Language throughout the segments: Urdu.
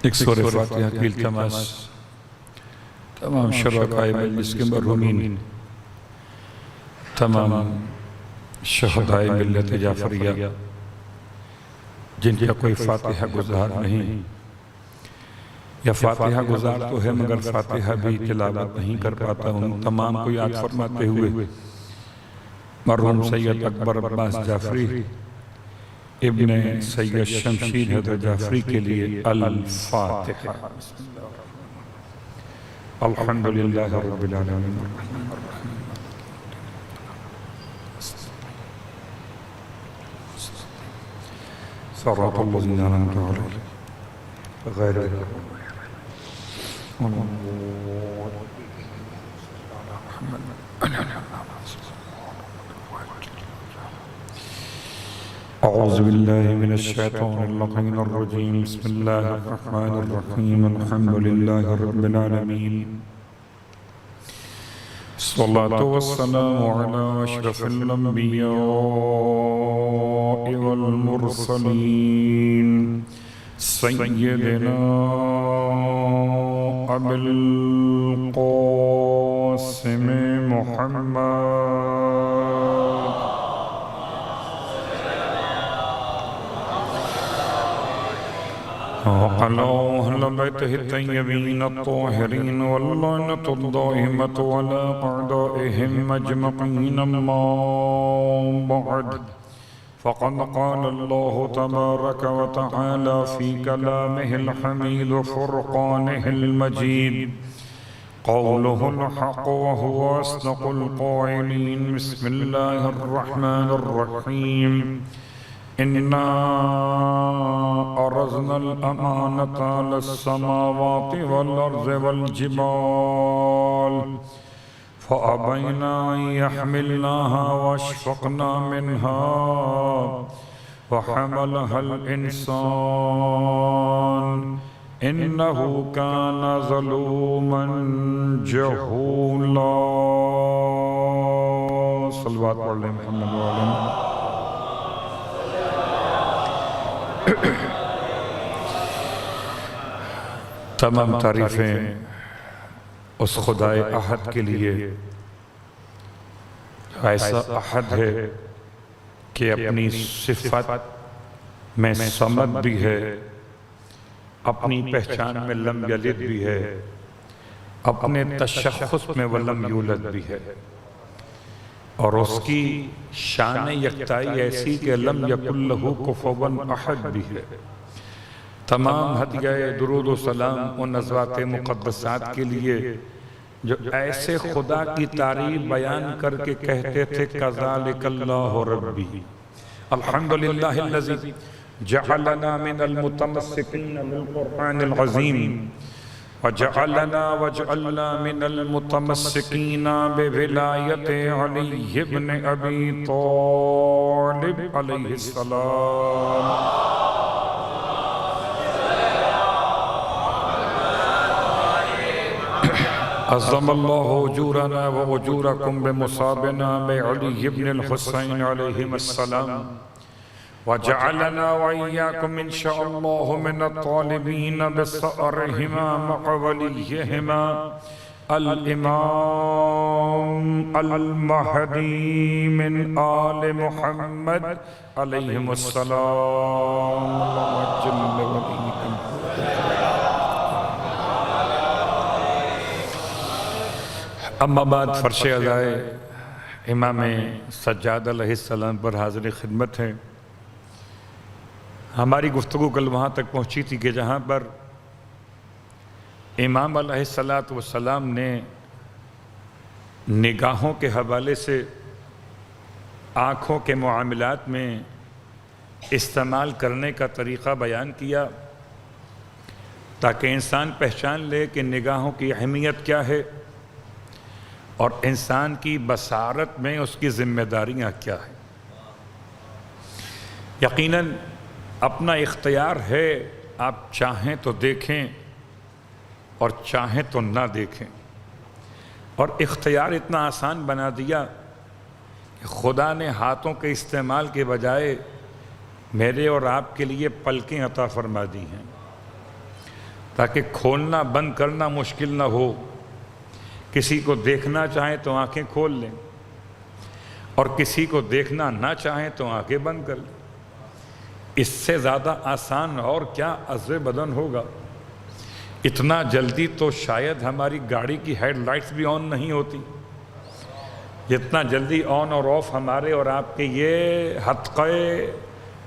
ایک سورہ فاتحہ کی التماس تمام شرکائے مجلس کے مرحومین، تمام شہدائے ملت جعفریہ جن کا کوئی فاتحہ گزار نہیں یا فاتحہ گزار تو ہے مگر فاتحہ بھی تلاوت نہیں کر پاتا ہوں، تمام کو یاد فرماتے ہوئے مرحوم سید اکبر عباس جعفری ابن سید شمشیر حیدر جعفری کے لیے الفاتحہ۔ الحمدللہ رب العالمین صراط الذین انعمت علیہم غیر المغضوب اعوذ باللہ من الشیطان اللعین الرجیم بسم اللہ الرحمن الرحیم الحمدللہ رب العالمین الصلاة والسلام علی اشرف الانبیاء والمرسلین سیدنا ابی القاسم محمد وعلى أهل بيته الطيبين الطاهرين واللعنة الدائمة على أعدائهم أجمعين، أما بعد، فقد قال الله تبارك وتعالى في كلامه الحميد وفرقانه المجيد قوله الحق وهو أصدق القائلين. بسم الله الرحمن الرحيم. إنا عرضنا الأمانة على السماوات والأرض والجبال فأبين أن يحملناها وأشفقن منها وحملها الإنسان إنه كان ظلوما جهولا. صلوات پڑھ لیں محمد وعلیہ. تمام تعریفیں اس خدائے احد کے لیے ایسا احد ہے کہ اپنی صفت میں صمد بھی ہے، اپنی پہچان میں لم یلد بھی ہے، اپنے تشخص میں ولم یولد بھی ہے، اور اس کی شان یکتائی ایسی کہ لم یکن لہ کفوا احد بھی ہے. تمام ہدیہ درود و سلام ان ازوات مقدسات کے لیے جو ایسے خدا کی تعریف بیان کر کے کہتے تھے کذالک اللہ ربی. الحمدللہ الذی جعلنا من المتمسکین بالقرآن العظیم وجعلنا من المتمسکین بولایت علی بن ابی طالب علیہ السلام. عظم اللہ اجورنا و اجورکم بمصابنا بعلی بن الحسین علیہم السلام وجعلنا وإياكم إن شاء الله من الطالبين بثأرهما مع وليهما الإمام المهدي من آل محمد عليهم السلام. جل وليكم. اما بعد، فرش ادائے امام سجاد علیہ السلام پر حاضر خدمت ہے. ہماری گفتگو کل وہاں تک پہنچی تھی کہ جہاں پر امام علیہ السلام نے نگاہوں کے حوالے سے آنکھوں کے معاملات میں استعمال کرنے کا طریقہ بیان کیا تاکہ انسان پہچان لے کہ نگاہوں کی اہمیت کیا ہے اور انسان کی بصارت میں اس کی ذمہ داریاں کیا ہیں. یقیناً اپنا اختیار ہے، آپ چاہیں تو دیکھیں اور چاہیں تو نہ دیکھیں، اور اختیار اتنا آسان بنا دیا کہ خدا نے ہاتھوں کے استعمال کے بجائے میرے اور آپ کے لیے پلکیں عطا فرما دی ہیں. تاکہ کھولنا بند کرنا مشکل نہ ہو. کسی کو دیکھنا چاہیں تو آنکھیں کھول لیں اور کسی کو دیکھنا نہ چاہیں تو آنکھیں بند کر لیں. اس سے زیادہ آسان اور کیا عزم بدن ہوگا. اتنا جلدی تو شاید ہماری گاڑی کی ہیڈ لائٹس بھی آن نہیں ہوتی جتنا جلدی آن اور آف ہمارے اور آپ کے یہ حدقے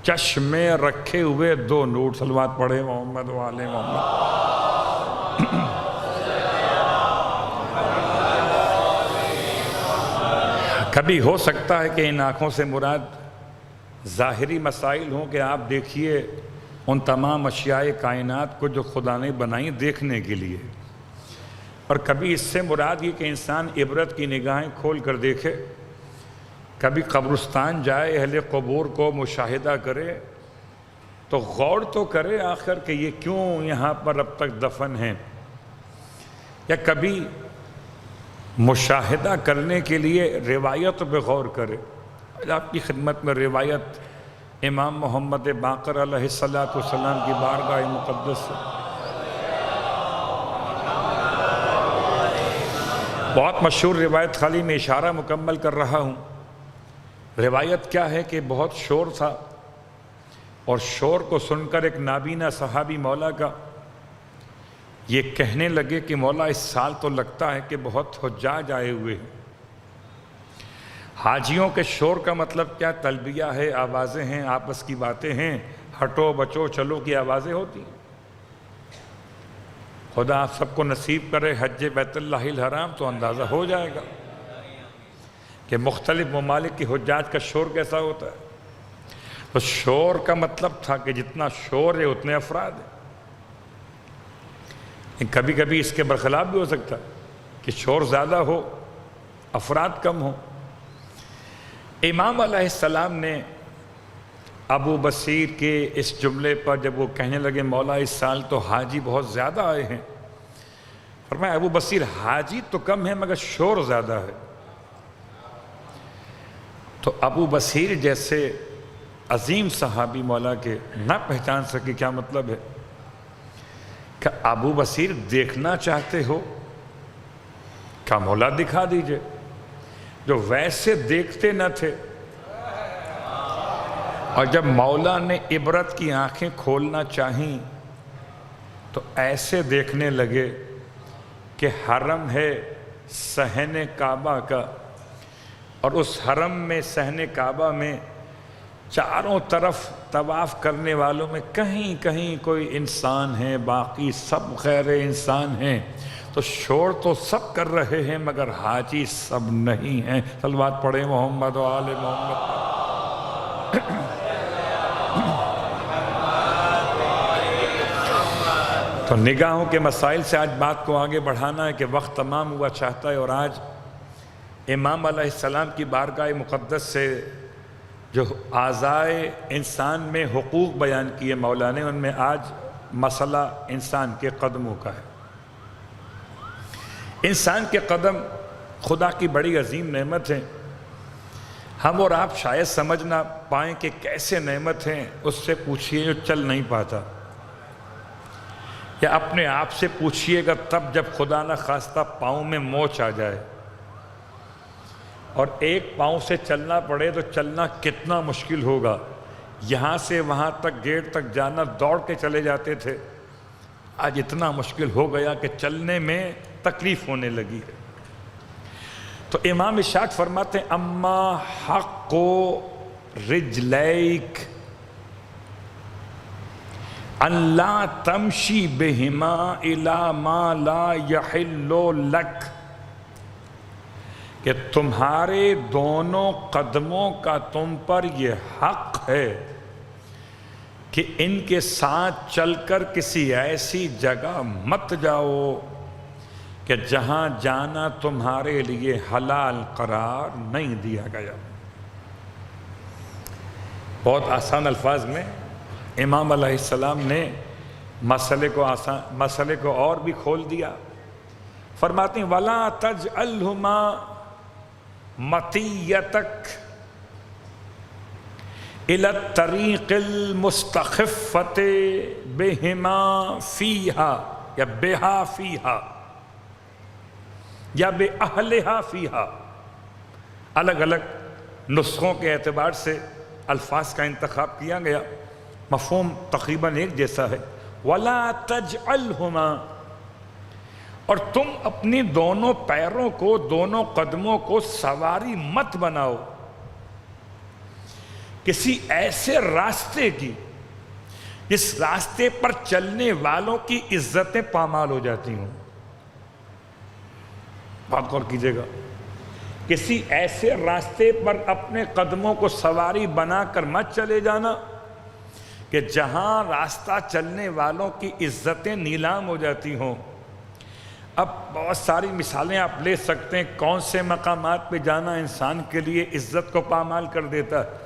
چشم میں رکھے ہوئے 2 نور. صلوات پڑھے محمد و آل محمد. کبھی ہو سکتا ہے کہ ان آنکھوں سے مراد ظاہری مسائل ہوں کہ آپ دیکھیے ان تمام اشیاء کائنات کو جو خدا نے بنائی دیکھنے کے لیے، اور کبھی اس سے مراد یہ کہ انسان عبرت کی نگاہیں کھول کر دیکھے. کبھی قبرستان جائے، اہل قبور کو مشاہدہ کرے تو غور تو کرے آخر کہ یہ کیوں یہاں پر اب تک دفن ہیں. یا کبھی مشاہدہ کرنے کے لیے روایت پہ غور کرے. آپ کی خدمت میں روایت امام محمد باقر علیہ السلام کی بارگاہ مقدس سے بہت مشہور روایت، خالی میں اشارہ مکمل کر رہا ہوں. روایت کیا ہے کہ بہت شور تھا اور شور کو سن کر ایک نابینا صحابی مولا کا یہ کہنے لگے کہ مولا اس سال تو لگتا ہے کہ بہت حجاج آئے ہوئے ہیں. حاجیوں کے شور کا مطلب کیا؟ تلبیہ ہے، آوازیں ہیں، آپس کی باتیں ہیں، ہٹو بچو چلو کی آوازیں ہوتی ہیں. خدا آپ سب کو نصیب کرے حج بیت اللہ الحرام تو اندازہ ہو جائے گا کہ مختلف ممالک کی حجاج کا شور کیسا ہوتا ہے. تو شور کا مطلب تھا کہ جتنا شور ہے اتنے افراد ہیں. کبھی کبھی اس کے برخلاف بھی ہو سکتا ہے کہ شور زیادہ ہو افراد کم ہو. امام علیہ السلام نے ابو بصیر کے اس جملے پر جب وہ کہنے لگے مولا اس سال تو حاجی بہت زیادہ آئے ہیں، فرمایا ابو بصیر حاجی تو کم ہے مگر شور زیادہ ہے. تو ابو بصیر جیسے عظیم صحابی مولا کے نہ پہچان سکے کیا مطلب ہے. کہ ابو بصیر دیکھنا چاہتے ہو کیا مولا دکھا دیجئے. جو ویسے دیکھتے نہ تھے اور جب مولا نے عبرت کی آنکھیں کھولنا چاہیں تو ایسے دیکھنے لگے کہ حرم ہے صحن کعبہ کا، اور اس حرم میں صحن کعبہ میں چاروں طرف طواف کرنے والوں میں کہیں کہیں کوئی انسان ہے، باقی سب غیر انسان ہیں. تو شور تو سب کر رہے ہیں مگر حاجی سب نہیں ہیں. صلوات پڑھیں محمد و آل محمد. تو نگاہوں کے مسائل سے آج بات کو آگے بڑھانا ہے کہ وقت تمام ہوا چاہتا ہے، اور آج امام علیہ السلام کی بارگاہ مقدس سے جو اعضائے انسان میں حقوق بیان کیے مولا نے، ان میں آج مسئلہ انسان کے قدموں کا ہے. انسان کے قدم خدا کی بڑی عظیم نعمت ہیں. ہم اور آپ شاید سمجھ نہ پائیں کہ کیسے نعمت ہیں. اس سے پوچھئے جو چل نہیں پاتا، یا اپنے آپ سے پوچھئے گا تب جب خدا نہ خواستہ پاؤں میں موچ آ جائے اور ایک پاؤں سے چلنا پڑے تو چلنا کتنا مشکل ہوگا. یہاں سے وہاں تک گیٹ تک جانا دوڑ کے چلے جاتے تھے، آج اتنا مشکل ہو گیا کہ چلنے میں تکلیف ہونے لگی ہے. تو امام ارشاد فرماتے ہیں اما حق رجلیک ان لا تمشی بہما الی ما لا یحل لک، کہ تمہارے دونوں قدموں کا تم پر یہ حق ہے کہ ان کے ساتھ چل کر کسی ایسی جگہ مت جاؤ کہ جہاں جانا تمہارے لیے حلال قرار نہیں دیا گیا. بہت آسان الفاظ میں امام علیہ السلام نے مسئلے کو اور بھی کھول دیا. فرماتے ہیں وَلَا تَجْعَلْهُمَا مَطِيَّتَكَ إِلَى الطَّرِيقِ الْمُسْتَخِفَّةِ بِهِمَا فِيهَا، یا بہا فیہا یا بے اہلہا فیہا، الگ الگ نسخوں کے اعتبار سے الفاظ کا انتخاب کیا گیا، مفہوم تقریباً ایک جیسا ہے۔ وَلَا تَجْعَلْهُمَا، اور تم اپنی دونوں پیروں کو، دونوں قدموں کو سواری مت بناؤ کسی ایسے راستے کی جس راستے پر چلنے والوں کی عزتیں پامال ہو جاتی ہوں۔ بات غور کیجئے گا، کسی ایسے راستے پر اپنے قدموں کو سواری بنا کر مت چلے جانا کہ جہاں راستہ چلنے والوں کی عزتیں نیلام ہو جاتی ہوں۔ اب بہت ساری مثالیں آپ لے سکتے ہیں، کون سے مقامات پہ جانا انسان کے لیے عزت کو پامال کر دیتا ہے۔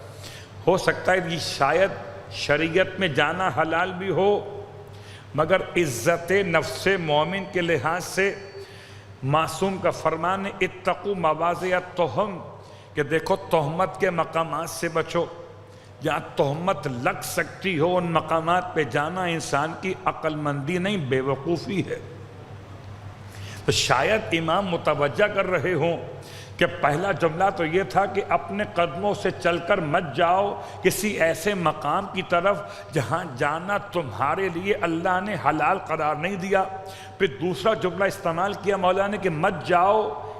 ہو سکتا ہے کہ شاید شریعت میں جانا حلال بھی ہو، مگر عزت نفس مومن کے لحاظ سے معصوم کا فرمان اتقوا مواضع التہم، کہ دیکھو تہمت کے مقامات سے بچو، جہاں تہمت لگ سکتی ہو ان مقامات پہ جانا انسان کی عقل مندی نہیں، بے وقوفی ہے۔ تو شاید امام متوجہ کر رہے ہوں کہ پہلا جملہ تو یہ تھا کہ اپنے قدموں سے چل کر مت جاؤ کسی ایسے مقام کی طرف جہاں جانا تمہارے لیے اللہ نے حلال قرار نہیں دیا۔ پھر دوسرا جملہ استعمال کیا مولا نے کہ مت جاؤ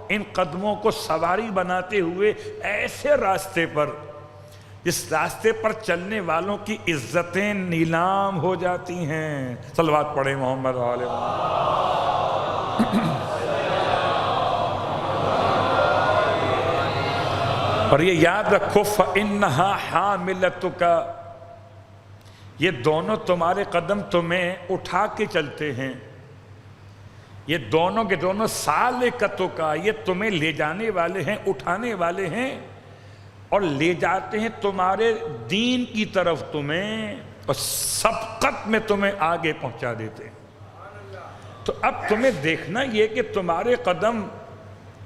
ان قدموں کو سواری بناتے ہوئے ایسے راستے پر جس راستے پر چلنے والوں کی عزتیں نیلام ہو جاتی ہیں۔ صلوات پڑھیں محمد علیہ وسلم۔ اور یہ یاد رکھو فَإِنَّهَا حَامِلَتُكَ، یہ دونوں تمہارے قدم تمہیں اٹھا کے چلتے ہیں، یہ دونوں کے دونوں سَالِكَتُكَ، یہ تمہیں لے جانے والے ہیں، اٹھانے والے ہیں اور لے جاتے ہیں تمہارے دین کی طرف تمہیں، اور سبقت میں تمہیں آگے پہنچا دیتے ہیں۔ تو اب تمہیں دیکھنا یہ کہ تمہارے قدم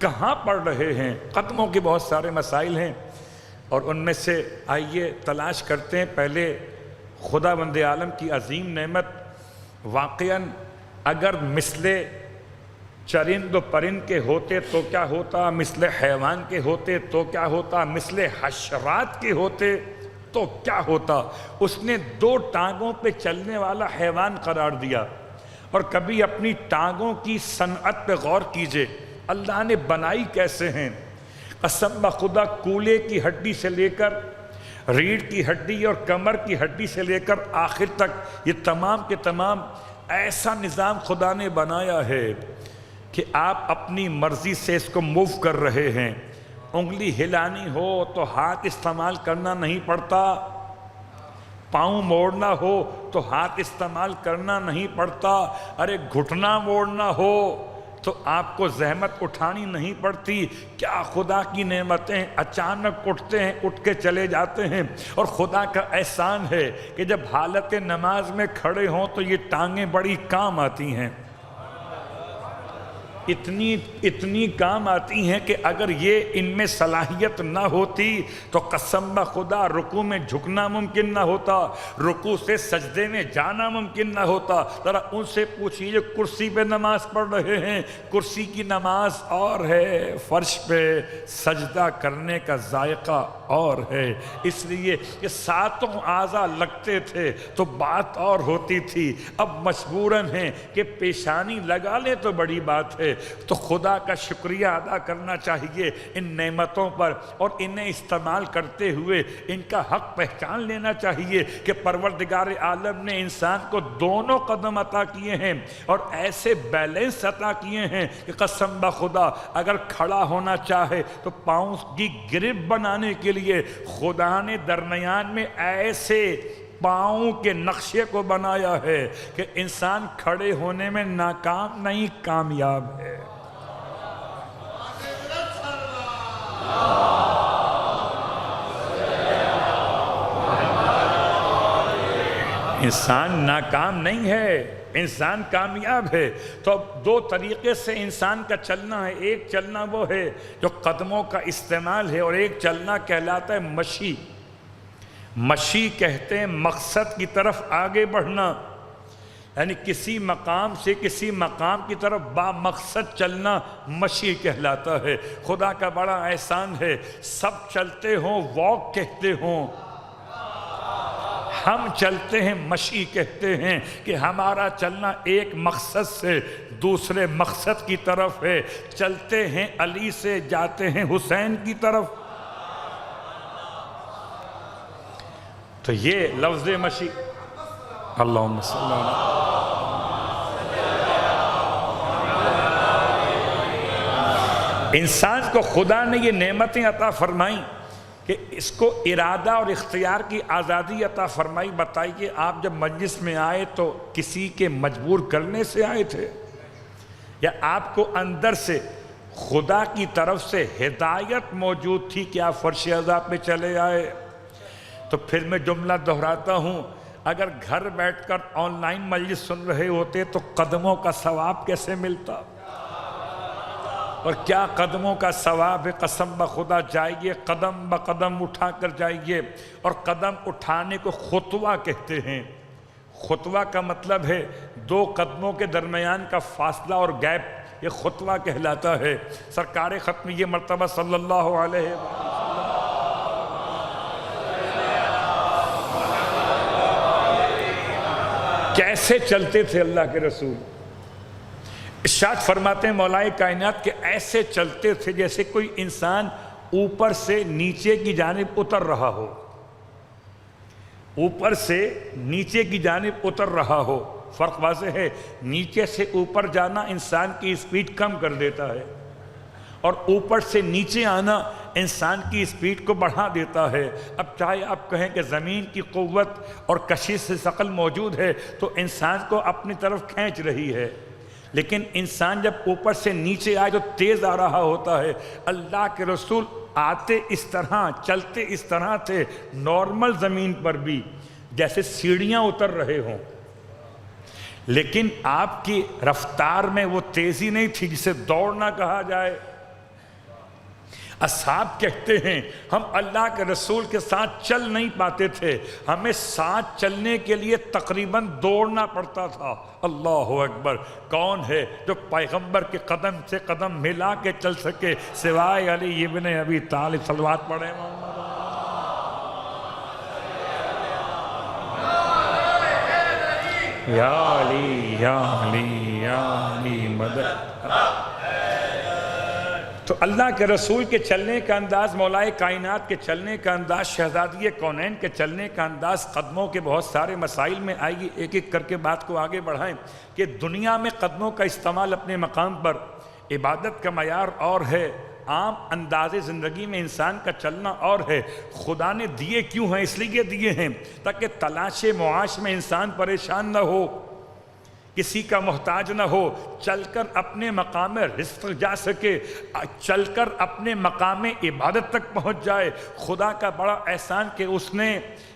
کہاں پڑ رہے ہیں۔ قدموں کے بہت سارے مسائل ہیں اور ان میں سے آئیے تلاش کرتے ہیں۔ پہلے خدا بند عالم کی عظیم نعمت، واقعاً اگر مثل چرند و پرند کے ہوتے تو کیا ہوتا، مثل حیوان کے ہوتے تو کیا ہوتا، مثل حشرات کے ہوتے تو کیا ہوتا۔ اس نے 2 ٹانگوں پہ چلنے والا حیوان قرار دیا، اور کبھی اپنی ٹانگوں کی صنعت پہ غور کیجئے، اللہ نے بنائی کیسے ہیں۔ قسم بخدا کولے کی ہڈی سے لے کر ریڑھ کی ہڈی اور کمر کی ہڈی سے لے کر آخر تک یہ تمام کے تمام ایسا نظام خدا نے بنایا ہے کہ آپ اپنی مرضی سے اس کو موو کر رہے ہیں۔ انگلی ہلانی ہو تو ہاتھ استعمال کرنا نہیں پڑتا، پاؤں موڑنا ہو تو ہاتھ استعمال کرنا نہیں پڑتا، ارے گھٹنا موڑنا ہو تو آپ کو زحمت اٹھانی نہیں پڑتی۔ کیا خدا کی نعمتیں، اچانک اٹھتے ہیں، اٹھ کے چلے جاتے ہیں۔ اور خدا کا احسان ہے کہ جب حالت نماز میں کھڑے ہوں تو یہ ٹانگیں بڑی کام آتی ہیں، اتنی کام آتی ہیں کہ اگر یہ ان میں صلاحیت نہ ہوتی تو قسم بخدا رکوع میں جھکنا ممکن نہ ہوتا، رکوع سے سجدے میں جانا ممکن نہ ہوتا۔ ذرا ان سے پوچھیے جو کرسی پہ نماز پڑھ رہے ہیں، کرسی کی نماز اور ہے، فرش پہ سجدہ کرنے کا ذائقہ اور ہے۔ اس لیے کہ 7 اعضاء لگتے تھے تو بات اور ہوتی تھی، اب مجبوراً ہیں کہ پیشانی لگا لے تو بڑی بات ہے۔ تو خدا کا شکریہ ادا کرنا چاہیے ان نعمتوں پر، اور انہیں استعمال کرتے ہوئے ان کا حق پہچان لینا چاہیے کہ پروردگار عالم نے انسان کو دونوں قدم عطا کیے ہیں اور ایسے بیلنس عطا کیے ہیں کہ قسم بخدا اگر کھڑا ہونا چاہے تو پاؤں کی گرپ بنانے کے لیے خدا نے درمیان میں ایسے پاؤں کے نقشے کو بنایا ہے کہ انسان کھڑے ہونے میں ناکام نہیں، کامیاب ہے۔ انسان ناکام نہیں ہے، انسان کامیاب ہے۔ تو اب 2 طریقے سے انسان کا چلنا ہے، ایک چلنا وہ ہے جو قدموں کا استعمال ہے، اور ایک چلنا کہلاتا ہے مشی۔ مشی کہتے ہیں مقصد کی طرف آگے بڑھنا، یعنی کسی مقام سے کسی مقام کی طرف با مقصد چلنا مشی کہلاتا ہے۔ خدا کا بڑا احسان ہے، سب چلتے ہوں واک کہتے ہوں، ہم چلتے ہیں مشی کہتے ہیں کہ ہمارا چلنا ایک مقصد سے دوسرے مقصد کی طرف ہے۔ چلتے ہیں علی سے جاتے ہیں حسین کی طرف۔ تو یہ لفظ مشی، اللہم صلی اللہ انسان کو خدا نے یہ نعمتیں عطا فرمائیں کہ اس کو ارادہ اور اختیار کی آزادی عطا فرمائی۔ بتائیے آپ جب مجلس میں آئے تو کسی کے مجبور کرنے سے آئے تھے، یا آپ کو اندر سے خدا کی طرف سے ہدایت موجود تھی کہ آپ فرش عذاب پہ چلے آئے؟ تو پھر میں جملہ دہراتا ہوں، اگر گھر بیٹھ کر آن لائن مجلس سن رہے ہوتے تو قدموں کا ثواب کیسے ملتا؟ اور کیا قدموں کا ثواب ہے، قسم بخدا جائیے قدم بقدم اٹھا کر جائیے۔ اور قدم اٹھانے کو خطوہ کہتے ہیں۔ خطوہ کا مطلب ہے دو قدموں کے درمیان کا فاصلہ اور گیپ، یہ خطوہ کہلاتا ہے۔ سرکار ختم یہ مرتبہ صلی اللہ علیہ وسلم کیسے چلتے تھے اللہ کے رسول؟ ارشاد فرماتے ہیں مولا کائنات کہ ایسے چلتے تھے جیسے کوئی انسان اوپر سے نیچے کی جانب اتر رہا ہو، اوپر سے نیچے کی جانب اتر رہا ہو۔ فرق واضح ہے، نیچے سے اوپر جانا انسان کی اسپیڈ کم کر دیتا ہے، اور اوپر سے نیچے آنا انسان کی اسپیڈ کو بڑھا دیتا ہے۔ اب چاہے آپ کہیں کہ زمین کی قوت اور کشش سے ثقل موجود ہے تو انسان کو اپنی طرف کھینچ رہی ہے، لیکن انسان جب اوپر سے نیچے آئے تو تیز آ رہا ہوتا ہے۔ اللہ کے رسول آتے اس طرح، چلتے اس طرح تھے نارمل زمین پر بھی جیسے سیڑھیاں اتر رہے ہوں، لیکن آپ کی رفتار میں وہ تیزی نہیں تھی جسے دوڑنا کہا جائے۔ اصحاب کہتے ہیں ہم اللہ کے رسول کے ساتھ چل نہیں پاتے تھے، ہمیں ساتھ چلنے کے لیے تقریباً دوڑنا پڑتا تھا۔ اللہ اکبر! کون ہے جو پیغمبر کے قدم سے قدم ملا کے چل سکے سوائے علی ابن ابی طالب؟ صلوات پڑھیں محمد۔ یا علی یا علی یا علی مدد۔ تو اللہ کے رسول کے چلنے کا انداز، مولا کائنات کے چلنے کا انداز، شہزادی کونین کے چلنے کا انداز قدموں کے بہت سارے مسائل میں آئیے ایک ایک کر کے بات کو آگے بڑھائیں کہ دنیا میں قدموں کا استعمال اپنے مقام پر عبادت کا معیار اور ہے، عام انداز زندگی میں انسان کا چلنا اور ہے۔ خدا نے دیے کیوں ہیں؟ اس لیے دیے ہیں تاکہ تلاش معاش میں انسان پریشان نہ ہو، کسی کا محتاج نہ ہو، چل کر اپنے مقام رزق جا سکے، چل کر اپنے مقام عبادت تک پہنچ جائے۔ خدا کا بڑا احسان کہ اس نے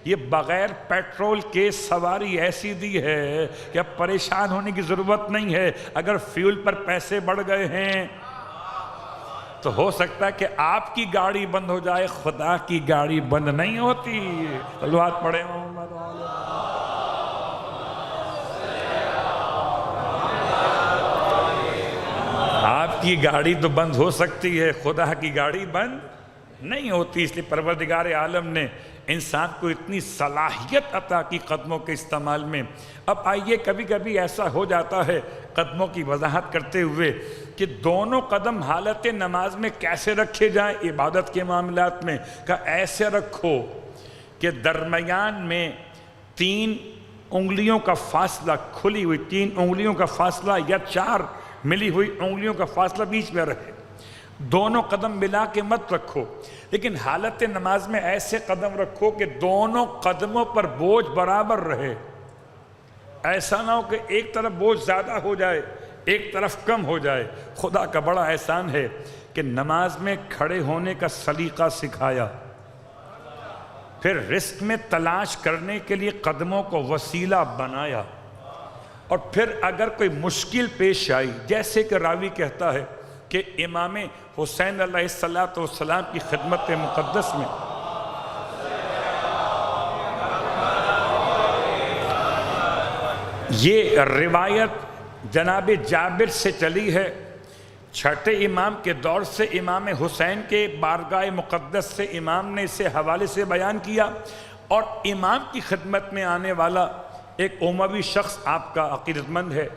یہ بغیر پیٹرول کے سواری ایسی دی ہے کہ اب پریشان ہونے کی ضرورت نہیں ہے۔ اگر فیول پر پیسے بڑھ گئے ہیں تو ہو سکتا ہے کہ آپ کی گاڑی بند ہو جائے، خدا کی گاڑی بند نہیں ہوتی۔ صلوات پڑھیں محمد۔ آپ کی گاڑی تو بند ہو سکتی ہے، خدا کی گاڑی بند نہیں ہوتی۔ اس لیے پروردگار عالم نے انسان کو اتنی صلاحیت عطا کی قدموں کے استعمال میں۔ اب آئیے کبھی کبھی ایسا ہو جاتا ہے قدموں کی وضاحت کرتے ہوئے کہ دونوں قدم حالت نماز میں کیسے رکھے جائیں عبادت کے معاملات میں، کہ ایسے رکھو کہ درمیان میں 3 انگلیوں کا فاصلہ، کھلی ہوئی 3 انگلیوں کا فاصلہ یا 4 ملی ہوئی انگلیوں کا فاصلہ بیچ میں رہے۔ دونوں قدم ملا کے مت رکھو، لیکن حالت نماز میں ایسے قدم رکھو کہ دونوں قدموں پر بوجھ برابر رہے۔ ایسا نہ ہو کہ ایک طرف بوجھ زیادہ ہو جائے، ایک طرف کم ہو جائے۔ خدا کا بڑا احسان ہے کہ نماز میں کھڑے ہونے کا سلیقہ سکھایا، پھر رزق میں تلاش کرنے کے لیے قدموں کو وسیلہ بنایا، اور پھر اگر کوئی مشکل پیش آئی، جیسے کہ راوی کہتا ہے کہ امام حسین علیہ السلام کی خدمت مقدس میں یہ روایت جناب جابر سے چلی ہے، چھٹے امام کے دور سے امام حسین کے بارگاہ مقدس سے امام نے اسے حوالے سے بیان کیا، اور امام کی خدمت میں آنے والا ایک اموی شخص آپ کا عقیدت مند ہے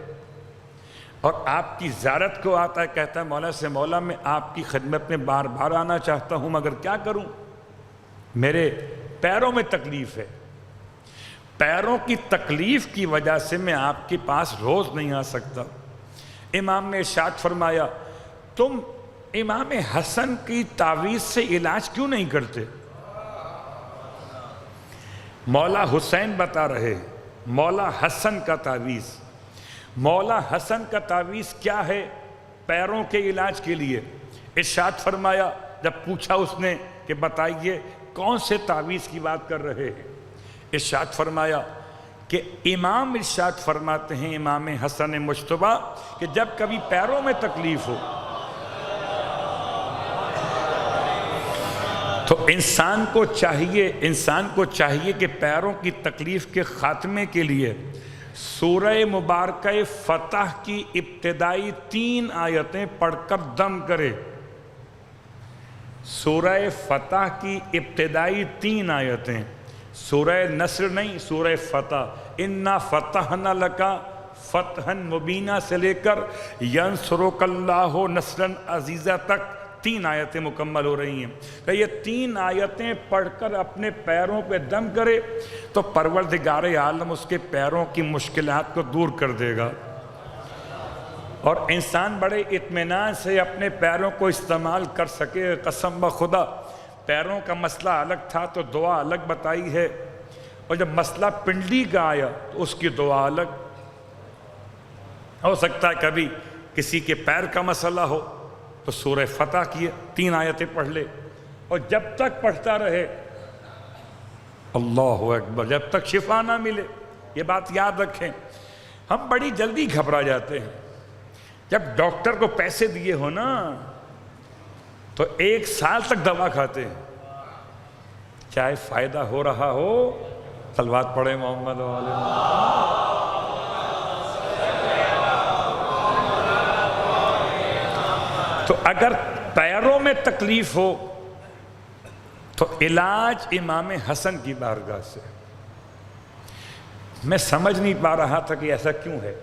اور آپ کی زیارت کو آتا ہے، کہتا ہے مولا سے مولا میں آپ کی خدمت میں بار بار آنا چاہتا ہوں مگر کیا کروں، میرے پیروں میں تکلیف ہے، پیروں کی تکلیف کی وجہ سے میں آپ کے پاس روز نہیں آ سکتا۔ امام نے ارشاد فرمایا تم امام حسن کی تعویذ سے علاج کیوں نہیں کرتے؟ مولا حسین بتا رہے مولا حسن کا تعویذ، مولا حسن کا تعویذ کیا ہے پیروں کے علاج کے لیے؟ ارشاد فرمایا جب پوچھا اس نے کہ بتائیے کون سے تعویذ کی بات کر رہے ہیں، ارشاد فرمایا کہ امام ارشاد فرماتے ہیں امام حسن مجتبی کہ جب کبھی پیروں میں تکلیف ہو تو انسان کو چاہیے کہ پیروں کی تکلیف کے خاتمے کے لیے سورہ مبارکہ فتح کی ابتدائی 3 آیتیں پڑھ کر دم کرے۔ سورہ فتح کی ابتدائی 3 آیتیں، سورہ نصر نہیں، سورہ فتح، اِنَّا فَتَحْنَا لَكَ فَتْحًا مُبِينًا سے لے کر يَنْصُرُكَ اللَّهُ نَصْرًا عَزِيزًا تک 3 آیتیں مکمل ہو رہی ہیں کہ یہ 3 آیتیں پڑھ کر اپنے پیروں پہ دم کرے تو پروردگار عالم اس کے پیروں کی مشکلات کو دور کر دے گا، اور انسان بڑے اطمینان سے اپنے پیروں کو استعمال کر سکے۔ قسم بخدا پیروں کا مسئلہ الگ تھا تو دعا الگ بتائی ہے، اور جب مسئلہ پنڈلی کا آیا تو اس کی دعا الگ۔ ہو سکتا ہے کبھی کسی کے پیر کا مسئلہ ہو تو سورہ فتح کی 3 آیتیں پڑھ لے، اور جب تک پڑھتا رہے اللہ اکبر جب تک شفا نہ ملے۔ یہ بات یاد رکھیں، ہم بڑی جلدی گھبرا جاتے ہیں۔ جب ڈاکٹر کو پیسے دیے ہو نا تو 1 سال تک دوا کھاتے ہیں، چاہے فائدہ ہو رہا ہو۔ صلوات پڑھیں محمد علیہ۔ تو اگر پیروں میں تکلیف ہو تو علاج امام حسن کی بارگاہ سے۔ میں سمجھ نہیں پا رہا تھا کہ ایسا کیوں ہے،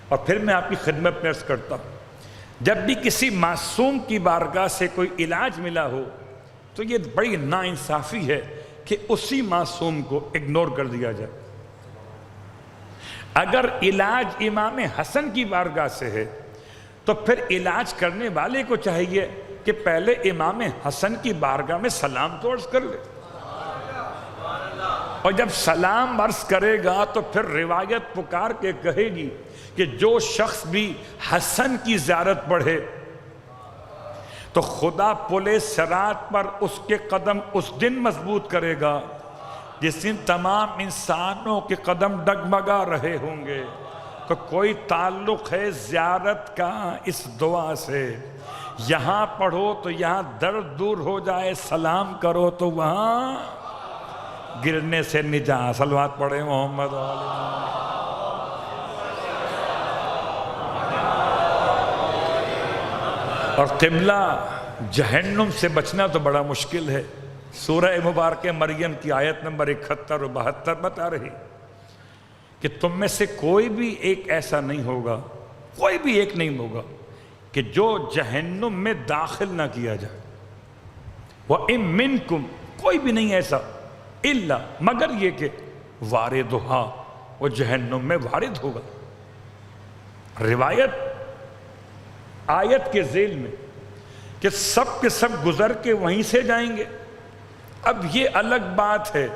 اور پھر میں آپ کی خدمت میں عرض کرتا ہوں جب بھی کسی معصوم کی بارگاہ سے کوئی علاج ملا ہو تو یہ بڑی ناانصافی ہے کہ اسی معصوم کو اگنور کر دیا جائے۔ اگر علاج امام حسن کی بارگاہ سے ہے تو پھر علاج کرنے والے کو چاہیے کہ پہلے امام حسن کی بارگاہ میں سلام تو عرض کر لے، اور جب سلام عرض کرے گا تو پھر روایت پکار کے کہے گی کہ جو شخص بھی حسن کی زیارت پڑھے تو خدا پل صراط پر اس کے قدم اس دن مضبوط کرے گا جس دن تمام انسانوں کے قدم ڈگمگا رہے ہوں گے۔ تو کوئی تعلق ہے زیارت کا اس دعا سے، یہاں پڑھو تو یہاں درد دور ہو جائے، سلام کرو تو وہاں گرنے سے نجات۔ صلوات پڑھیں محمد علیہ۔ اور قبلہ جہنم سے بچنا تو بڑا مشکل ہے۔ سورہ مبارکہ مریم کی آیت نمبر 71 و 72 بتا رہی کہ تم میں سے کوئی بھی ایک ایسا نہیں ہوگا، کوئی بھی ایک نہیں ہوگا کہ جو جہنم میں داخل نہ کیا جائے۔ وَإِن مِّنكُمْ کوئی بھی نہیں ایسا الا مگر یہ کہ واردھا وہ جہنم میں وارد ہوگا۔ روایت آیت کے ذیل میں کہ سب کے سب گزر کے وہیں سے جائیں گے۔ اب یہ الگ بات ہے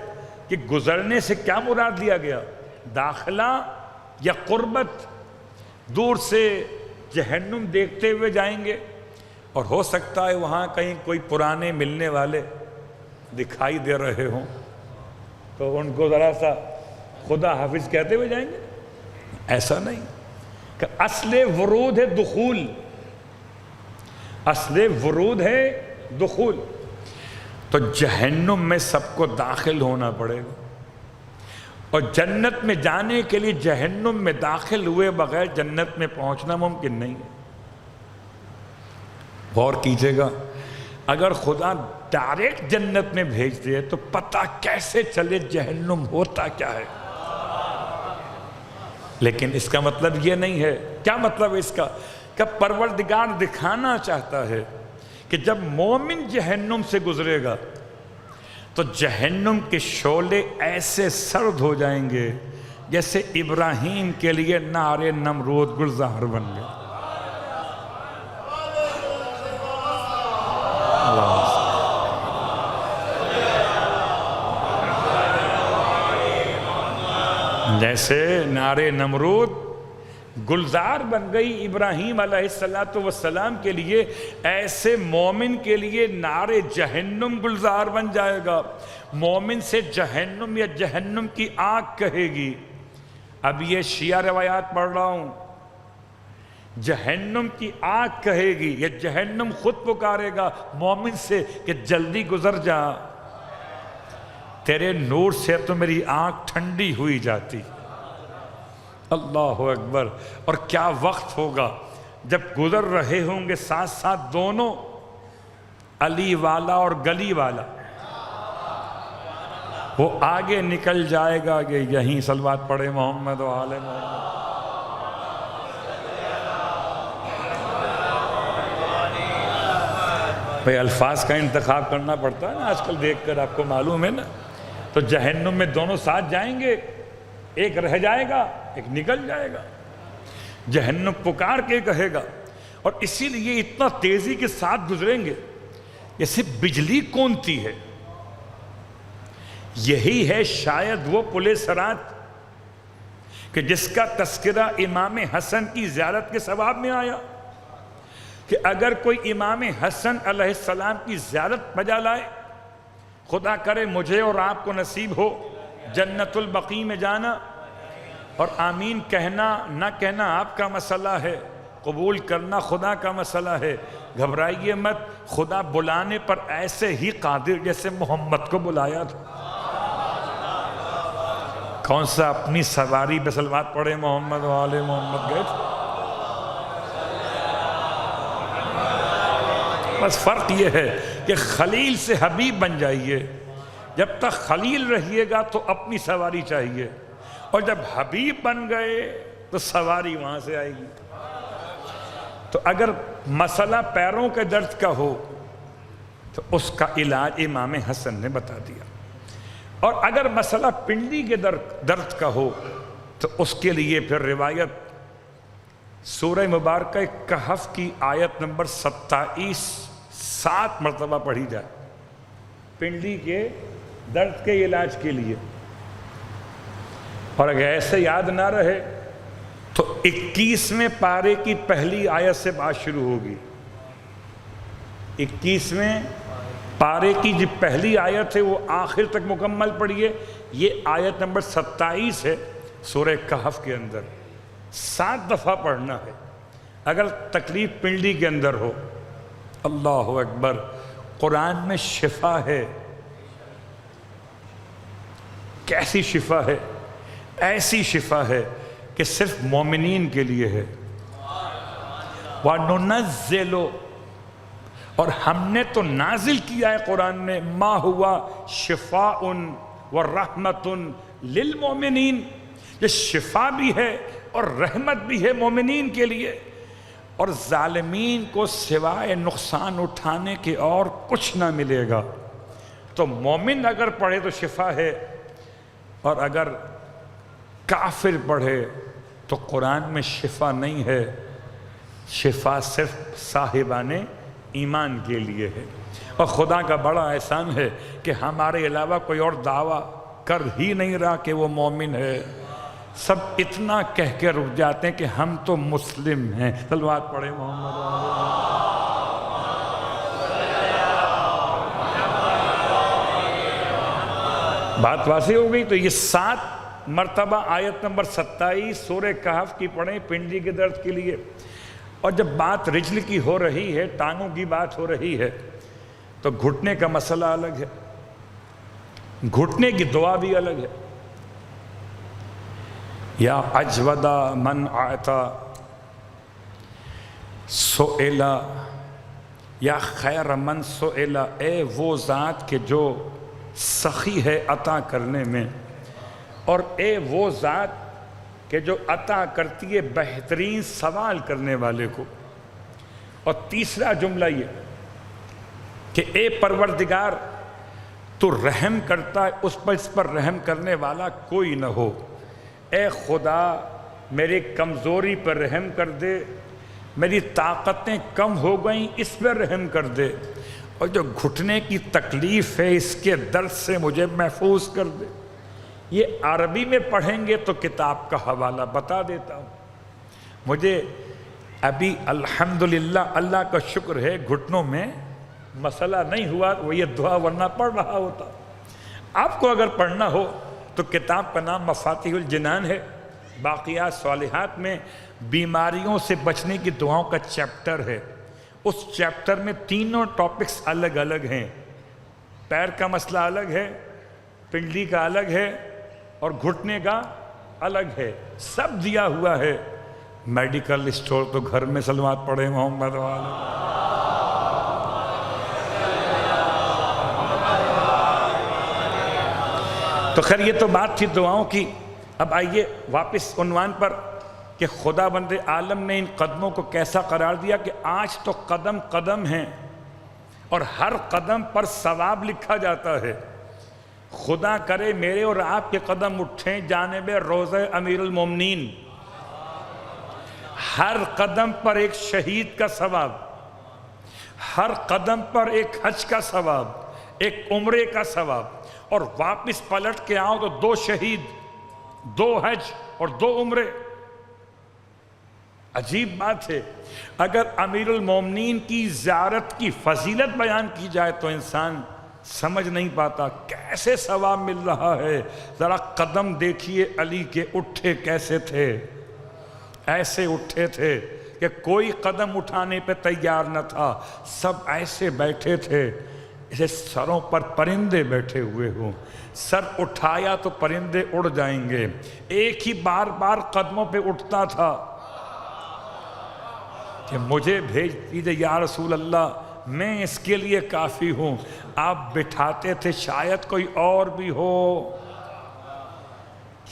کہ گزرنے سے کیا مراد لیا گیا، داخلہ یا قربت؟ دور سے جہنم دیکھتے ہوئے جائیں گے، اور ہو سکتا ہے وہاں کہیں کوئی پرانے ملنے والے دکھائی دے رہے ہوں تو ان کو ذرا سا خدا حافظ کہتے ہوئے جائیں گے۔ ایسا نہیں کہ اصل ورود ہے دخول، اصل ورود ہے دخول۔ تو جہنم میں سب کو داخل ہونا پڑے گا، اور جنت میں جانے کے لیے جہنم میں داخل ہوئے بغیر جنت میں پہنچنا ممکن نہیں ہے۔ غور کیجئے گا، اگر خدا ڈائریکٹ جنت میں بھیج دے تو پتہ کیسے چلے جہنم ہوتا کیا ہے؟ لیکن اس کا مطلب یہ نہیں ہے۔ کیا مطلب اس کا؟ کہ پروردگار دکھانا چاہتا ہے کہ جب مومن جہنم سے گزرے گا تو جہنم کے شعلے ایسے سرد ہو جائیں گے جیسے ابراہیم کے لیے نار نمرود گلزار بن گئے۔ جیسے نار نمرود گلزار بن گئی ابراہیم علیہ السلام کے لیے، ایسے مومن کے لیے نار جہنم گلزار بن جائے گا۔ مومن سے جہنم یا جہنم کی آگ کہے گی۔ اب یہ شیعہ روایات پڑھ رہا ہوں، جہنم کی آگ کہے گی، یہ جہنم خود پکارے گا مومن سے کہ جلدی گزر جا، تیرے نور سے تو میری آنکھ ٹھنڈی ہوئی جاتی۔ اللہ اکبر! اور کیا وقت ہوگا جب گزر رہے ہوں گے ساتھ ساتھ دونوں، علی والا اور گلی والا، وہ آگے نکل جائے گا کہ یہیں صلوات پڑھے محمد و آل محمد۔ بھئی الفاظ کا انتخاب کرنا پڑتا ہے نا آج کل، دیکھ کر آپ کو معلوم ہے نا۔ تو جہنم میں دونوں ساتھ جائیں گے، ایک رہ جائے گا ایک نکل جائے گا۔ جہنم پکار کے کہے گا، اور اسی لیے اتنا تیزی کے ساتھ گزریں گے جیسے بجلی کونتی ہے۔ یہی ہے شاید وہ پل صراط کہ جس کا تذکرہ امام حسن کی زیارت کے ثواب میں آیا کہ اگر کوئی امام حسن علیہ السلام کی زیارت بجا لائے، خدا کرے مجھے اور آپ کو نصیب ہو جنت البقیع میں جانا، اور آمین کہنا نہ کہنا آپ کا مسئلہ ہے، قبول کرنا خدا کا مسئلہ ہے۔ گھبرائیے مت، خدا بلانے پر ایسے ہی قادر جیسے محمد کو بلایا تھا۔ کون سا اپنی سواری پہ صلوات پڑھے محمد و آل محمد گئے تھے؟ بس فرق یہ ہے کہ خلیل سے حبیب بن جائیے۔ جب تک خلیل رہیے گا تو اپنی سواری چاہیے، اور جب حبیب بن گئے تو سواری وہاں سے آئے گی۔ تو اگر مسئلہ پیروں کے درد کا ہو تو اس کا علاج امام حسن نے بتا دیا، اور اگر مسئلہ پنڈلی کے درد کا ہو تو اس کے لیے پھر روایت سورہ مبارکہ کہف کی آیت نمبر 27 7 مرتبہ پڑھی جائے پنڈلی کے درد کے علاج کے لیے، اور اگر ایسے یاد نہ رہے تو 21ویں پارے کی پہلی آیت سے بات شروع ہوگی۔ 21ویں پارے کی جو پہلی آیت ہے وہ آخر تک مکمل پڑھیے۔ یہ آیت نمبر 27 ہے سورہ کہف کے اندر، 7 دفعہ پڑھنا ہے اگر تکلیف پنڈلی کے اندر ہو۔ اللہ اکبر! قرآن میں شفا ہے۔ کیسی شفا ہے؟ ایسی شفا ہے کہ صرف مومنین کے لیے ہے۔ وَنُنَزِّلُ، اور ہم نے تو نازل کیا ہے قرآن میں، مَا ہُوَ شِفَاءٌ وَرَحْمَةٌ لِلْمُؤْمِنِينَ، یہ شفا بھی ہے اور رحمت بھی ہے مومنین کے لیے، اور ظالمین کو سوائے نقصان اٹھانے کے اور کچھ نہ ملے گا۔ تو مومن اگر پڑھے تو شفا ہے، اور اگر کافر پڑھے تو قرآن میں شفا نہیں ہے، شفا صرف صاحبان ایمان کے لیے ہے۔ اور خدا کا بڑا احسان ہے کہ ہمارے علاوہ کوئی اور دعویٰ کر ہی نہیں رہا کہ وہ مومن ہے، سب اتنا کہہ کے رک جاتے ہیں کہ ہم تو مسلم ہیں۔ صلوات پڑھے محمد و آل محمد۔ بات واضح ہو گئی؟ تو یہ 7 مرتبہ آیت نمبر 27 سورہ کہف کی پڑھیں پنڈلی کے درد کے لیے۔ اور جب بات رجل کی ہو رہی ہے، ٹانگوں کی بات ہو رہی ہے، تو گھٹنے کا مسئلہ الگ ہے، گھٹنے کی دعا بھی الگ ہے۔ یا اجودا من اعطا سئلا یا خیر من سئلا، اے وہ ذات کہ جو سخی ہے عطا کرنے میں، اور اے وہ ذات کہ جو عطا کرتی ہے بہترین سوال کرنے والے کو۔ اور تیسرا جملہ یہ کہ اے پروردگار تو رحم کرتا ہے اس پر رحم کرنے والا کوئی نہ ہو، اے خدا میری کمزوری پر رحم کر دے، میری طاقتیں کم ہو گئیں اس پر رحم کر دے، اور جو گھٹنے کی تکلیف ہے اس کے درد سے مجھے محفوظ کر دے۔ یہ عربی میں پڑھیں گے تو کتاب کا حوالہ بتا دیتا ہوں۔ مجھے ابھی الحمدللہ اللہ کا شکر ہے گھٹنوں میں مسئلہ نہیں ہوا، وہ یہ دعا ورنہ پڑھ رہا ہوتا۔ آپ کو اگر پڑھنا ہو تو کتاب کا نام مفاتیح الجنان ہے، باقیات صالحات میں بیماریوں سے بچنے کی دعاؤں کا چیپٹر ہے۔ اس چیپٹر میں تینوں ٹاپکس الگ الگ ہیں، پیر کا مسئلہ الگ ہے، پنڈلی کا الگ ہے، اور گھٹنے کا الگ ہے، سب دیا ہوا ہے۔ میڈیکل اسٹور تو گھر میں صلوات پڑھے محمد والا۔ تو خیر یہ تو بات تھی دعاؤں کی۔ اب آئیے واپس عنوان پر کہ خدا بند عالم نے ان قدموں کو کیسا قرار دیا کہ آج تو قدم قدم ہیں اور ہر قدم پر ثواب لکھا جاتا ہے۔ خدا کرے میرے اور آپ کے قدم اٹھیں جانب روضہ امیر المومنین، ہر قدم پر ایک شہید کا ثواب، ہر قدم پر ایک حج کا ثواب، ایک عمرے کا ثواب، اور واپس پلٹ کے آؤ تو 2 شہید، 2 حج اور 2 عمرے۔ عجیب بات ہے، اگر امیر المومنین کی زیارت کی فضیلت بیان کی جائے تو انسان سمجھ نہیں پاتا کیسے ثواب مل رہا ہے۔ ذرا قدم دیکھیے علی کے، اٹھے کیسے تھے، ایسے اٹھے تھے کہ کوئی قدم اٹھانے پہ تیار نہ تھا، سب ایسے بیٹھے تھے جیسے سروں پر پرندے بیٹھے ہوئے ہوں، سر اٹھایا تو پرندے اڑ جائیں گے، ایک ہی بار بار قدموں پہ اٹھتا تھا کہ مجھے بھیج دیجئے یا رسول اللہ، میں اس کے لیے کافی ہوں۔ آپ بٹھاتے تھے شاید کوئی اور بھی ہو،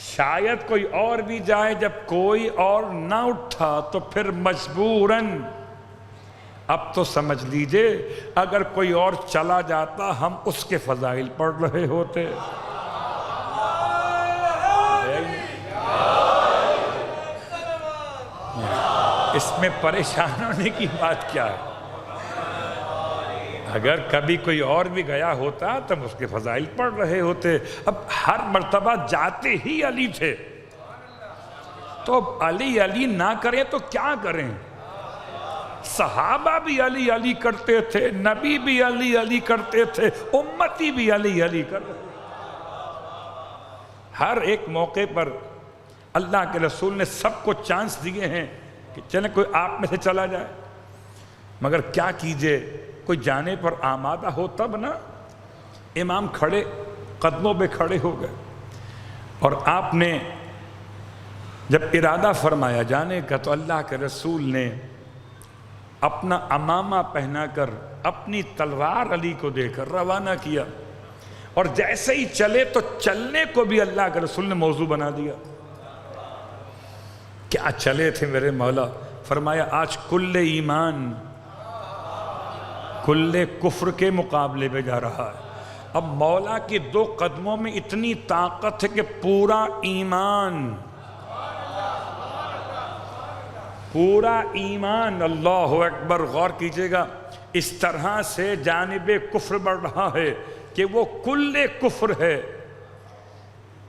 شاید کوئی اور بھی جائے، جب کوئی اور نہ اٹھا تو پھر مجبوراً، اب تو سمجھ لیجئے اگر کوئی اور چلا جاتا ہم اس کے فضائل پڑھ رہے ہوتے۔ اس میں پریشان ہونے کی بات کیا ہے؟ اگر کبھی کوئی اور بھی گیا ہوتا تو ہم اس کے فضائل پڑھ رہے ہوتے۔ اب ہر مرتبہ جاتے ہی علی تھے، تو اب علی علی نہ کریں تو کیا کریں؟ صحابہ بھی علی علی کرتے تھے، نبی بھی علی علی کرتے تھے، امتی بھی علی علی کرتے تھے۔ ہر ایک موقع پر اللہ کے رسول نے سب کو چانس دیے ہیں کہ چلیں کوئی آپ میں سے چلا جائے، مگر کیا کیجئے، کوئی جانے پر آمادہ ہو تب نا۔ امام کھڑے، قدموں پہ کھڑے ہو گئے، اور آپ نے جب ارادہ فرمایا جانے کا تو اللہ کے رسول نے اپنا عمامہ پہنا کر اپنی تلوار علی کو دے کر روانہ کیا، اور جیسے ہی چلے تو چلنے کو بھی اللہ کے رسول نے موضوع بنا دیا۔ کیا چلے تھے میرے مولا؟ فرمایا آج کل ایمان کل کفر کے مقابلے میں جا رہا ہے۔ اب مولا کی 2 قدموں میں اتنی طاقت ہے کہ پورا ایمان، اللہ اکبر، غور کیجئے گا، اس طرح سے جانب کفر بڑھ رہا ہے کہ وہ کل کفر ہے،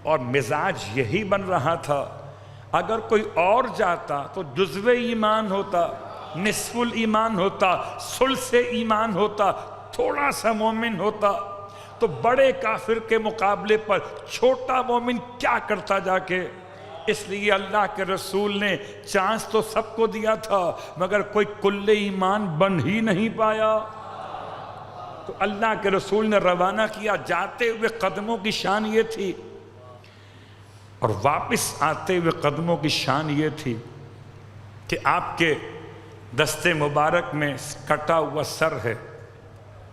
اور مزاج یہی بن رہا تھا۔ اگر کوئی اور جاتا تو جزو ایمان ہوتا، نصف الایمان ہوتا، ثلث ایمان ہوتا، تھوڑا سا مومن ہوتا، تو بڑے کافر کے مقابلے پر چھوٹا مومن کیا کرتا جا کے؟ اس لیے اللہ کے رسول نے چانس تو سب کو دیا تھا، مگر کوئی کل ایمان بن ہی نہیں پایا۔ تو اللہ کے رسول نے روانہ کیا، جاتے ہوئے قدموں کی شان یہ تھی اور واپس آتے ہوئے قدموں کی شان یہ تھی کہ آپ کے دستے مبارک میں کٹا ہوا سر ہے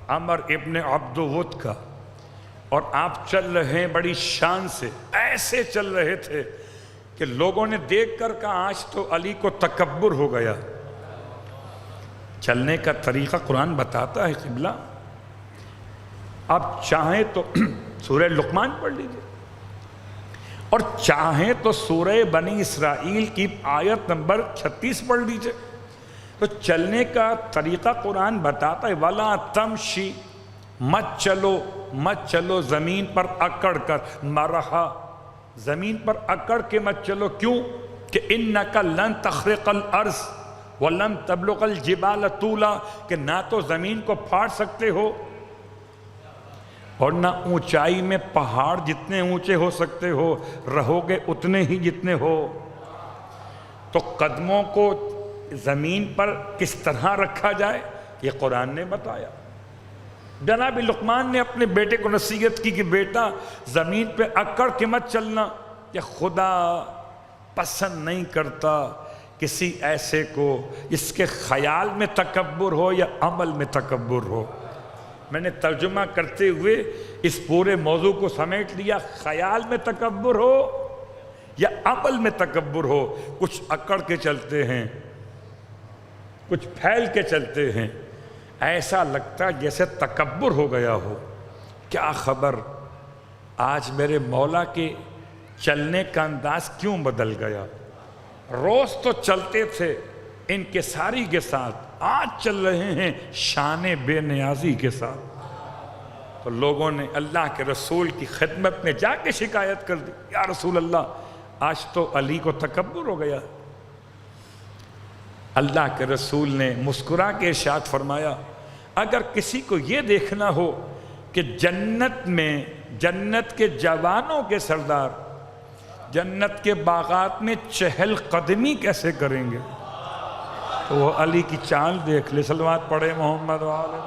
عمر ابن عبد ود کا، اور آپ چل رہے ہیں بڑی شان سے، ایسے چل رہے تھے کہ لوگوں نے دیکھ کر کہا آج تو علی کو تکبر ہو گیا۔ چلنے کا طریقہ قرآن بتاتا ہے قبلہ، آپ چاہیں تو سورہ لقمان پڑھ لیجئے، اور چاہیں تو سورہ بنی اسرائیل کی آیت نمبر 36 پڑھ لیجئے۔ تو چلنے کا طریقہ قرآن بتاتا ہے وَلَا تَمْشِ، مت چلو زمین پر اکڑ کر، مرحا، زمین پر اکڑ کے مت چلو، کیوں کہ اِنَّكَ لَن تَخْرِقَ الْأَرْض وَلَن تَبْلُغَ الْجِبَالَ طُولًا، کہ نہ تو زمین کو پھاڑ سکتے ہو اور نہ اونچائی میں پہاڑ جتنے اونچے ہو سکتے ہو، رہو گے اتنے ہی جتنے ہو۔ تو قدموں کو زمین پر کس طرح رکھا جائے یہ قرآن نے بتایا۔ جناب لقمان نے اپنے بیٹے کو نصیحت کی کہ بیٹا زمین پہ اکڑ کے مت چلنا، یہ خدا پسند نہیں کرتا کسی ایسے کو جس کے خیال میں تکبر ہو یا عمل میں تکبر ہو۔ میں نے ترجمہ کرتے ہوئے اس پورے موضوع کو سمیٹ لیا، خیال میں تکبر ہو یا عمل میں تکبر ہو، کچھ اکڑ کے چلتے ہیں، کچھ پھیل کے چلتے ہیں، ایسا لگتا ہے جیسے تکبر ہو گیا ہو۔ کیا خبر آج میرے مولا کے چلنے کا انداز کیوں بدل گیا؟ روز تو چلتے تھے انکساری کے ساتھ، آج چل رہے ہیں شان بے نیازی کے ساتھ۔ تو لوگوں نے اللہ کے رسول کی خدمت میں جا کے شکایت کر دی، یا رسول اللہ آج تو علی کو تکبر ہو گیا۔ اللہ کے رسول نے مسکرا کے ارشاد فرمایا اگر کسی کو یہ دیکھنا ہو کہ جنت میں جنت کے جوانوں کے سردار جنت کے باغات میں چہل قدمی کیسے کریں گے تو وہ علی کی چال دیکھ لے۔ صلوات پڑھے محمد والے۔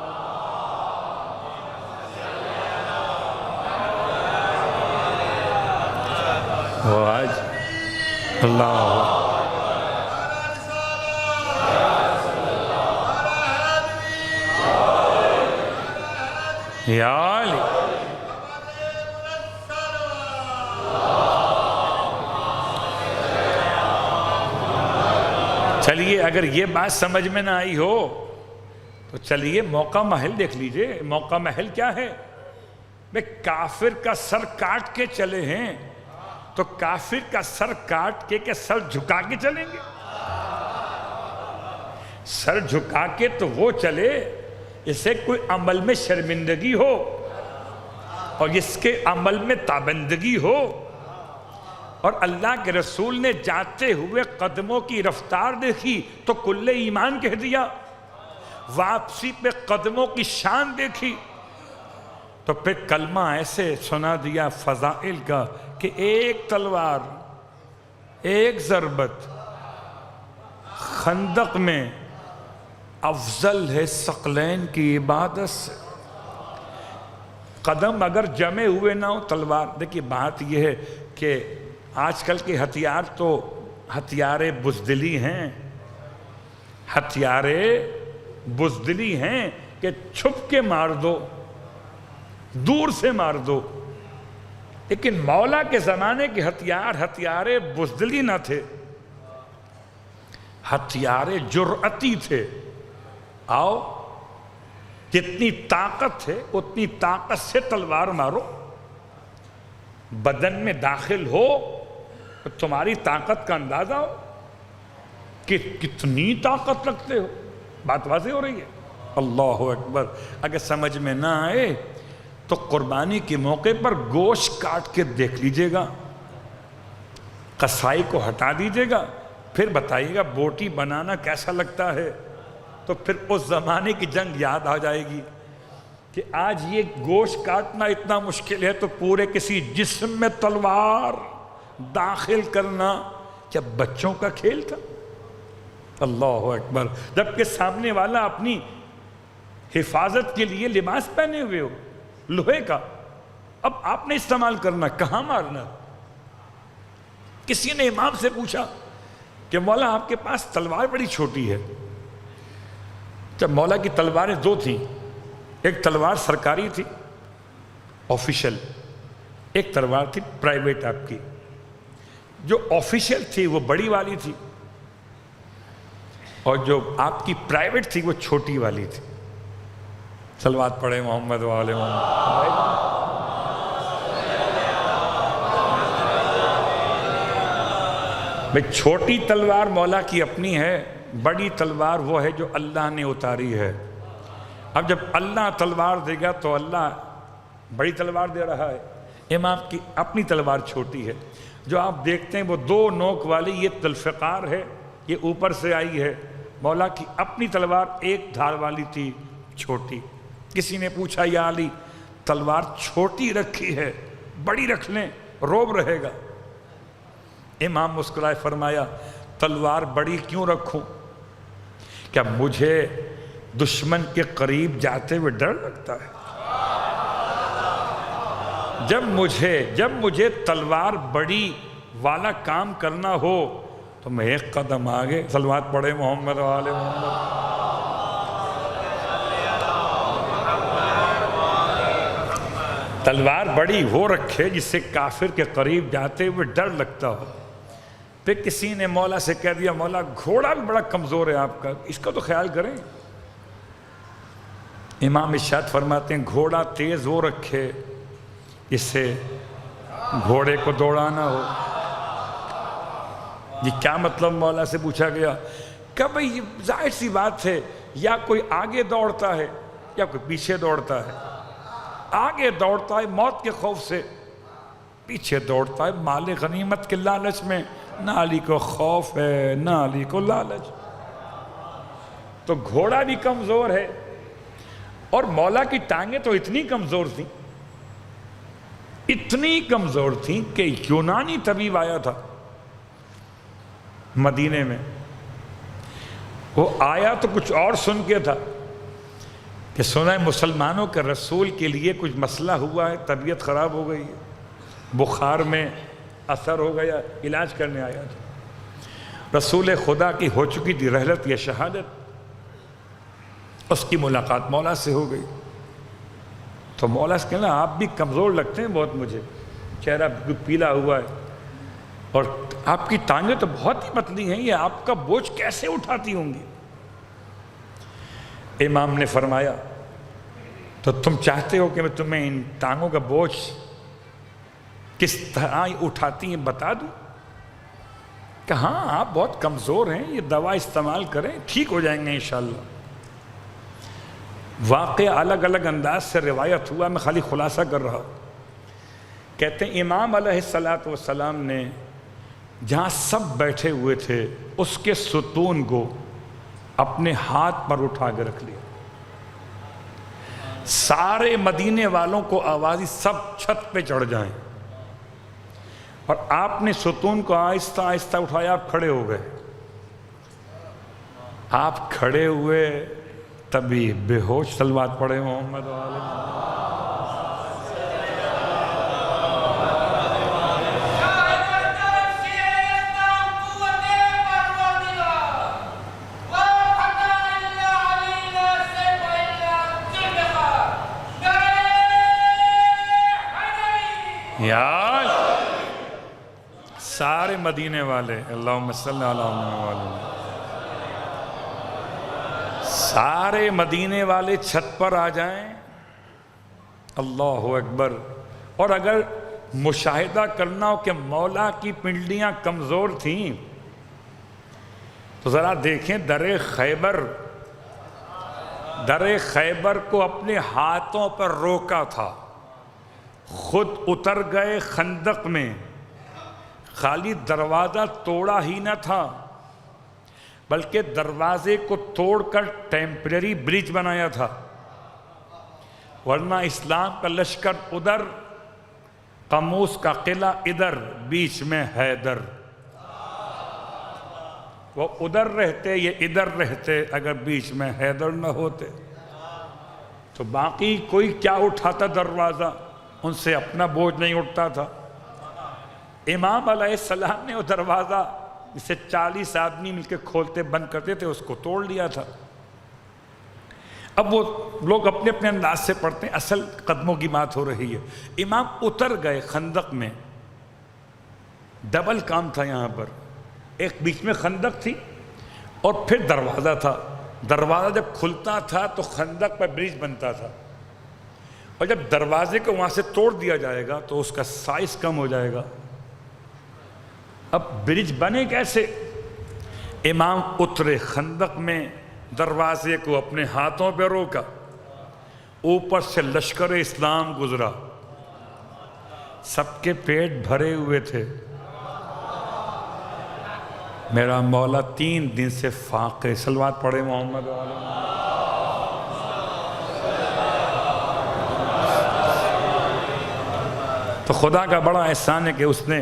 وہ آج اللہ یا علی، چلیے اگر یہ بات سمجھ میں نہ آئی ہو تو چلیے موقع محل دیکھ لیجئے۔ موقع محل کیا ہے؟ بے کافر کا سر کاٹ کے چلے ہیں تو کافر کا سر کاٹ کے کہ سر جھکا کے چلیں گے؟ سر جھکا کے تو وہ چلے اسے کوئی عمل میں شرمندگی ہو اور اس کے عمل میں تابندگی ہو۔ اور اللہ کے رسول نے جاتے ہوئے قدموں کی رفتار دیکھی تو کل ایمان کہہ دیا، واپسی پہ قدموں کی شان دیکھی تو پھر کلمہ ایسے سنا دیا فضائل کا کہ ایک تلوار ایک ضربت خندق میں افضل ہے ثقلین کی عبادت سے۔ قدم اگر جمے ہوئے نہ ہو تلوار، دیکھیے بات یہ ہے کہ آج کل کے ہتھیار تو ہتھیار بزدلی ہیں، ہتھیار بزدلی ہیں کہ چھپ کے مار دو، دور سے مار دو۔ لیکن مولا کے زمانے کے ہتھیار بزدلی نہ تھے، ہتھیار جرأتی تھے۔ آؤ جتنی طاقت ہے اتنی طاقت سے تلوار مارو، بدن میں داخل ہو تو تمہاری طاقت کا اندازہ ہو کہ کتنی طاقت رکھتے ہو۔ بات واضح ہو رہی ہے؟ اللہ اکبر۔ اگر سمجھ میں نہ آئے تو قربانی کے موقع پر گوشت کاٹ کے دیکھ لیجئے گا، قصائی کو ہٹا دیجئے گا، پھر بتائیے گا بوٹی بنانا کیسا لگتا ہے۔ تو پھر اس زمانے کی جنگ یاد آ جائے گی کہ آج یہ گوشت کاٹنا اتنا مشکل ہے تو پورے کسی جسم میں تلوار داخل کرنا کیا بچوں کا کھیل تھا؟ اللہ اکبر۔ جبکہ سامنے والا اپنی حفاظت کے لیے لباس پہنے ہوئے ہو لوہے کا، اب آپ نے استعمال کرنا، کہاں مارنا؟ کسی نے امام سے پوچھا کہ مولا آپ کے پاس تلوار بڑی چھوٹی ہے. جب مولا کی تلواریں دو تھیں، ایک تلوار سرکاری تھی آفیشل، ایک تلوار تھی پرائیویٹ آپ کی. جو آفیشل تھی وہ بڑی والی تھی اور جو آپ کی پرائیویٹ تھی وہ چھوٹی والی تھی. صلوات پڑھے محمد وآل محمد. بھئی چھوٹی تلوار مولا کی اپنی ہے، بڑی تلوار وہ ہے جو اللہ نے اتاری ہے. اب جب اللہ تلوار دے گا تو اللہ بڑی تلوار دے رہا ہے. امام کی اپنی تلوار چھوٹی ہے. جو آپ دیکھتے ہیں وہ دو نوک والی یہ ذوالفقار ہے، یہ اوپر سے آئی ہے. مولا کی اپنی تلوار ایک دھار والی تھی، چھوٹی. کسی نے پوچھا یا علی تلوار چھوٹی رکھی ہے، بڑی رکھ لیں روب رہے گا. امام مسکرائے فرمایا تلوار بڑی کیوں رکھوں؟ کیا مجھے دشمن کے قریب جاتے ہوئے ڈر لگتا ہے؟ جب مجھے تلوار بڑی والا کام کرنا ہو تو میں ایک قدم آگے. صلوات پڑھے محمد وآل محمد. تلوار بڑی وہ رکھے جس سے کافر کے قریب جاتے ہوئے ڈر لگتا ہو. پھر کسی نے مولا سے کہہ دیا مولا گھوڑا بھی بڑا کمزور ہے آپ کا، اس کا تو خیال کریں. امام ارشاد فرماتے ہیں گھوڑا تیز وہ رکھے جس سے گھوڑے کو دوڑانا ہو. یہ کیا مطلب مولا سے پوچھا گیا کہ بھئی یہ ظاہر سی بات ہے، یا کوئی آگے دوڑتا ہے یا کوئی پیچھے دوڑتا ہے. آگے دوڑتا ہے موت کے خوف سے، پیچھے دوڑتا ہے مال غنیمت کے لالچ میں. نہ علی کو خوف ہے نہ علی کو لالچ. تو گھوڑا بھی کمزور ہے اور مولا کی ٹانگیں تو اتنی کمزور تھیں، اتنی کمزور تھیں کہ یونانی طبیب آیا تھا مدینے میں. وہ آیا تو کچھ اور سن کے تھا کہ سنا ہے مسلمانوں کے رسول کے لیے کچھ مسئلہ ہوا ہے، طبیعت خراب ہو گئی ہے، بخار میں اثر ہو گیا، علاج کرنے آیا تھا. رسول خدا کی ہو چکی تھی رحلت یا شہادت. اس کی ملاقات مولا سے ہو گئی تو مولا سے کہنا آپ بھی کمزور لگتے ہیں بہت، مجھے چہرہ پیلا ہوا ہے اور آپ کی ٹانگیں تو بہت ہی پتلی ہیں، یہ آپ کا بوجھ کیسے اٹھاتی ہوں گی؟ امام نے فرمایا تو تم چاہتے ہو کہ میں تمہیں ان ٹانگوں کا بوجھ کس طرح اٹھاتی ہیں بتا دوں؟ کہ ہاں آپ بہت کمزور ہیں، یہ دوا استعمال کریں ٹھیک ہو جائیں گے انشاءاللہ. واقعہ الگ الگ انداز سے روایت ہوا، میں خالی خلاصہ کر رہا ہوں. کہتے ہیں امام علیہ السلام نے جہاں سب بیٹھے ہوئے تھے اس کے ستون کو اپنے ہاتھ پر اٹھا کے رکھ لیا. سارے مدینے والوں کو آوازی سب چھت پہ چڑھ جائیں، اور آپ نے ستون کو آہستہ آہستہ اٹھایا. آپ کھڑے ہو گئے. آپ کھڑے ہوئے تبھی بے ہوش. صلوات پڑھے محمد وآل محمد. یار سارے مدینے والے اللہم صلی علی محمد، سارے مدینے والے چھت پر آ جائیں. اللہ اکبر. اور اگر مشاہدہ کرنا ہو کہ مولا کی پنڈلیاں کمزور تھیں تو ذرا دیکھیں در خیبر کو اپنے ہاتھوں پر روکا تھا، خود اتر گئے خندق میں. خالی دروازہ توڑا ہی نہ تھا بلکہ دروازے کو توڑ کر ٹیمپریری برج بنایا تھا، ورنہ اسلام کا لشکر ادھر، قموس کا قلعہ ادھر، بیچ میں حیدر. وہ ادھر رہتے یہ ادھر رہتے اگر بیچ میں حیدر نہ ہوتے. تو باقی کوئی کیا اٹھاتا دروازہ، ان سے اپنا بوجھ نہیں اٹھتا تھا. امام علیہ السلام نے وہ دروازہ جسے 40 آدمی مل کے کھولتے بند کرتے تھے اس کو توڑ لیا تھا۔ اب وہ لوگ اپنے اپنے انداز سے پڑھتے ہیں، اصل قدموں کی بات ہو رہی ہے۔ امام اتر گئے خندق میں، ڈبل کام تھا یہاں پر، ایک بیچ میں خندق تھی اور پھر دروازہ تھا۔ دروازہ جب کھلتا تھا تو خندق پر برج بنتا تھا، اور جب دروازے کو وہاں سے توڑ دیا جائے گا تو اس کا سائز کم ہو جائے گا۔ اب برج بنے کیسے؟ امام اترے خندق میں، دروازے کو اپنے ہاتھوں پہ روکا، اوپر سے لشکر اسلام گزرا، سب کے پیٹ بھرے ہوئے تھے۔ میرا مولا 3 دن سے فاقے، صلوات پڑھے محمد علیہ۔ تو خدا کا بڑا احسان ہے کہ اس نے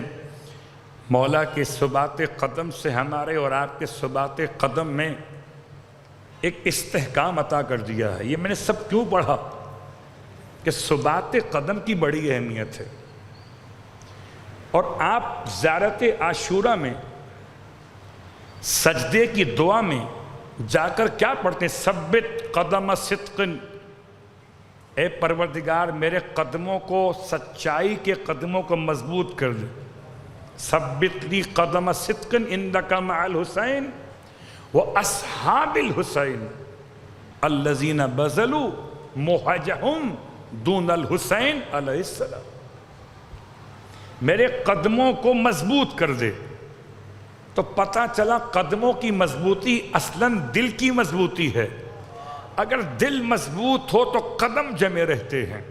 مولا کے ثبات قدم سے ہمارے اور آپ کے ثبات قدم میں ایک استحکام عطا کر دیا ہے۔ یہ میں نے سب کیوں پڑھا کہ ثبات قدم کی بڑی اہمیت ہے۔ اور آپ زیارت عاشورہ میں سجدے کی دعا میں جا کر کیا پڑھتے ہیں؟ ثبت قدم صدق، اے پروردگار میرے قدموں کو، سچائی کے قدموں کو مضبوط کر دے۔ ثبت لی قدم صدق انک مع الحسین واصحاب الحسین الذین بذلوا مہجہم دون الحسین علیہ السلام۔ میرے قدموں کو مضبوط کر دے۔ تو پتہ چلا قدموں کی مضبوطی اصلاً دل کی مضبوطی ہے۔ اگر دل مضبوط ہو تو قدم جمے رہتے ہیں،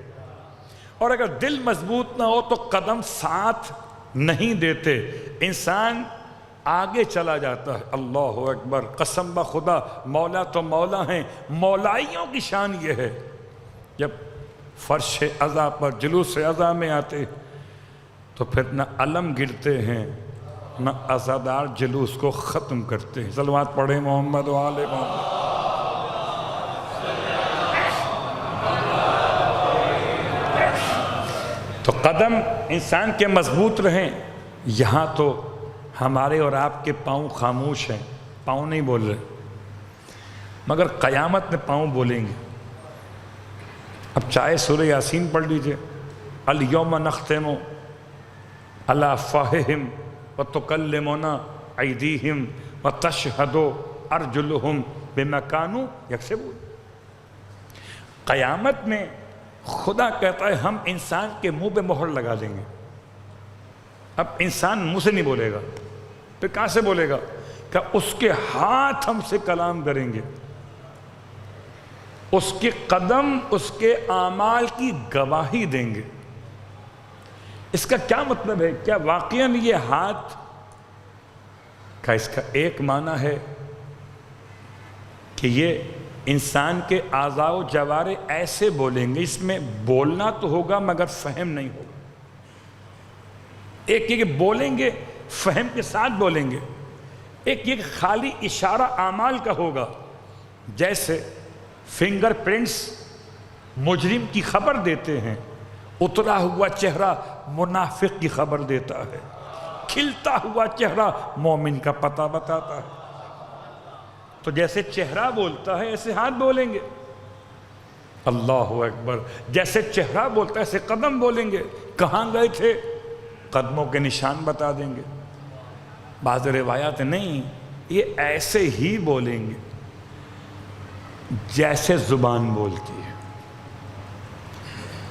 اور اگر دل مضبوط نہ ہو تو قدم ساتھ نہیں دیتے، انسان آگے چلا جاتا ہے۔ اللہ اکبر، قسم بخدا مولا تو مولا ہیں۔ مولائیوں کی شان یہ ہے، جب فرش عزا پر جلوس عزا میں آتے تو پھر نہ علم گرتے ہیں نہ عزادار جلوس کو ختم کرتے ہیں۔ صلوات پڑھیں محمد و آل محمد۔ تو قدم انسان کے مضبوط رہیں۔ یہاں تو ہمارے اور آپ کے پاؤں خاموش ہیں، پاؤں نہیں بول رہے، مگر قیامت میں پاؤں بولیں گے۔ اب چاہے سورہ یاسین پڑھ لیجئے، الیوم نختم علی افواہہم وتکلمنا ایدیہم وتشہد ارجلہم بما کانوا یکسبون۔ قیامت میں خدا کہتا ہے ہم انسان کے منہ پہ مہر لگا دیں گے۔ اب انسان منہ سے نہیں بولے گا، پھر کہاں سے بولے گا؟ کہ اس کے ہاتھ ہم سے کلام کریں گے، اس کے قدم اس کے اعمال کی گواہی دیں گے۔ اس کا کیا مطلب ہے؟ کیا واقعاً یہ ہاتھ کا اس کا ایک معنی ہے کہ یہ انسان کے اعضاء و جوارے ایسے بولیں گے، اس میں بولنا تو ہوگا مگر فہم نہیں ہوگا۔ ایک یہ کہ بولیں گے فہم کے ساتھ بولیں گے، ایک یہ کہ خالی اشارہ اعمال کا ہوگا۔ جیسے فنگر پرنٹس مجرم کی خبر دیتے ہیں، اترا ہوا چہرہ منافق کی خبر دیتا ہے، کھلتا ہوا چہرہ مومن کا پتہ بتاتا ہے۔ تو جیسے چہرہ بولتا ہے ایسے ہاتھ بولیں گے۔ اللہ اکبر، جیسے چہرہ بولتا ہے ایسے قدم بولیں گے۔ کہاں گئے تھے؟ قدموں کے نشان بتا دیں گے۔ بعض روایات نہیں، یہ ایسے ہی بولیں گے جیسے زبان بولتی ہے۔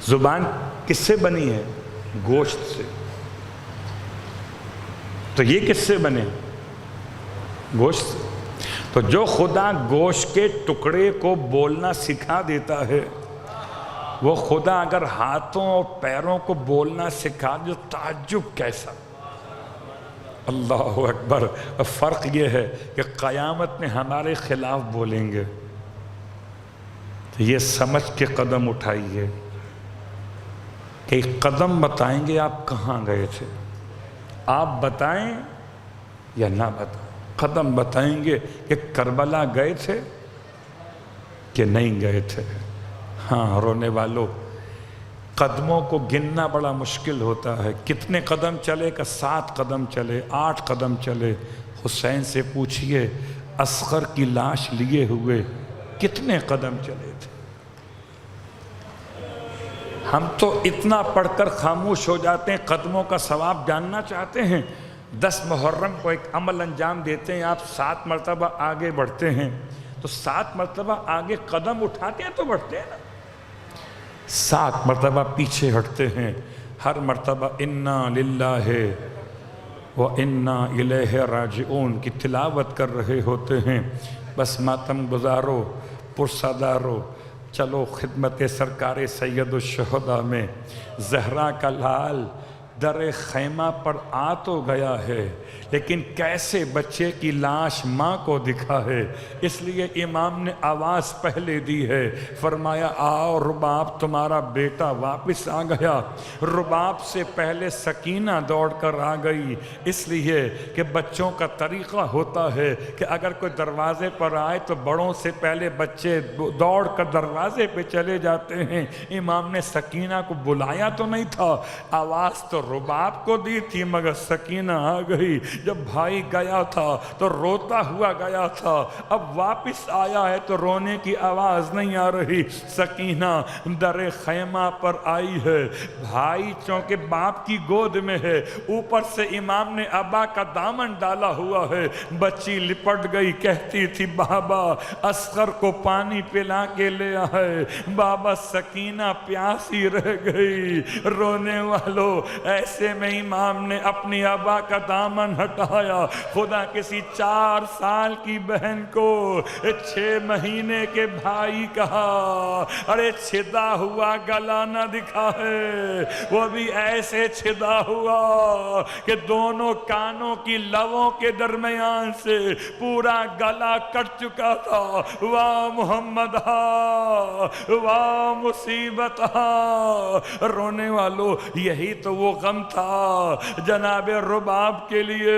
زبان کس سے بنی ہے؟ گوشت سے۔ تو یہ کس سے بنے؟ گوشت سے۔ تو جو خدا گوشت کے ٹکڑے کو بولنا سکھا دیتا ہے، وہ خدا اگر ہاتھوں اور پیروں کو بولنا سکھا دے تو تعجب کیسا۔ اللہ اکبر۔ فرق یہ ہے کہ قیامت میں ہمارے خلاف بولیں گے، تو یہ سمجھ کے قدم اٹھائیے کہ قدم بتائیں گے آپ کہاں گئے تھے۔ آپ بتائیں یا نہ بتائیں، قدم بتائیں گے کہ کربلا گئے تھے کہ نہیں گئے تھے۔ ہاں رونے والوں، قدموں کو گننا بڑا مشکل ہوتا ہے، کتنے قدم چلے کہ 7 قدم چلے، 8 قدم چلے۔ حسین سے پوچھئے اصغر کی لاش لیے ہوئے کتنے قدم چلے تھے؟ ہم تو اتنا پڑھ کر خاموش ہو جاتے ہیں، قدموں کا ثواب جاننا چاہتے ہیں۔ 10 محرم کو ایک عمل انجام دیتے ہیں، آپ 7 مرتبہ آگے بڑھتے ہیں، تو 7 مرتبہ آگے قدم اٹھاتے ہیں تو بڑھتے ہیں نا، 7 مرتبہ پیچھے ہٹتے ہیں، ہر مرتبہ انا للہ و انا الیہ راجعون کی تلاوت کر رہے ہوتے ہیں۔ بس ماتم گزارو، پرسادارو، چلو خدمت سرکار سید الشہداء میں۔ زہرا کا لال در خیمہ پر آ تو گیا ہے، لیکن کیسے بچے کی لاش ماں کو دکھا ہے، اس لیے امام نے آواز پہلے دی ہے، فرمایا آؤ رباب تمہارا بیٹا واپس آ گیا۔ رباب سے پہلے سکینہ دوڑ کر آ گئی، اس لیے کہ بچوں کا طریقہ ہوتا ہے کہ اگر کوئی دروازے پر آئے تو بڑوں سے پہلے بچے دوڑ کر دروازے پہ چلے جاتے ہیں۔ امام نے سکینہ کو بلایا تو نہیں تھا، آواز تو رباب کو دی تھی، مگر سکینہ آ گئی۔ جب بھائی گیا تھا تو روتا ہوا گیا تھا، اب واپس آیا ہے تو رونے کی آواز نہیں آ رہی۔ سکینہ در خیمہ پر آئی ہے، بھائی چونکہ باپ کی گود میں ہے، اوپر سے امام نے ابا کا دامن ڈالا ہوا ہے، بچی لپٹ گئی، کہتی تھی بابا اصغر کو پانی پلا کے لے آئے، بابا سکینہ پیاسی رہ گئی۔ رونے والوں، ایسے میں امام نے اپنی ابا کا دامن ہٹایا۔ خدا کسی 4 سال کی بہن کو 6 مہینے کے بھائی کہا، ارے چھدا ہوا گلا نہ دکھا ہے، وہ بھی ایسے چھدا ہوا کہ دونوں کانوں کی لووں کے درمیان سے پورا گلا کٹ چکا تھا۔ واہ محمد واہ مصیبت۔ رونے والوں، یہی تو وہ غم تھا جناب رباب کے لیے،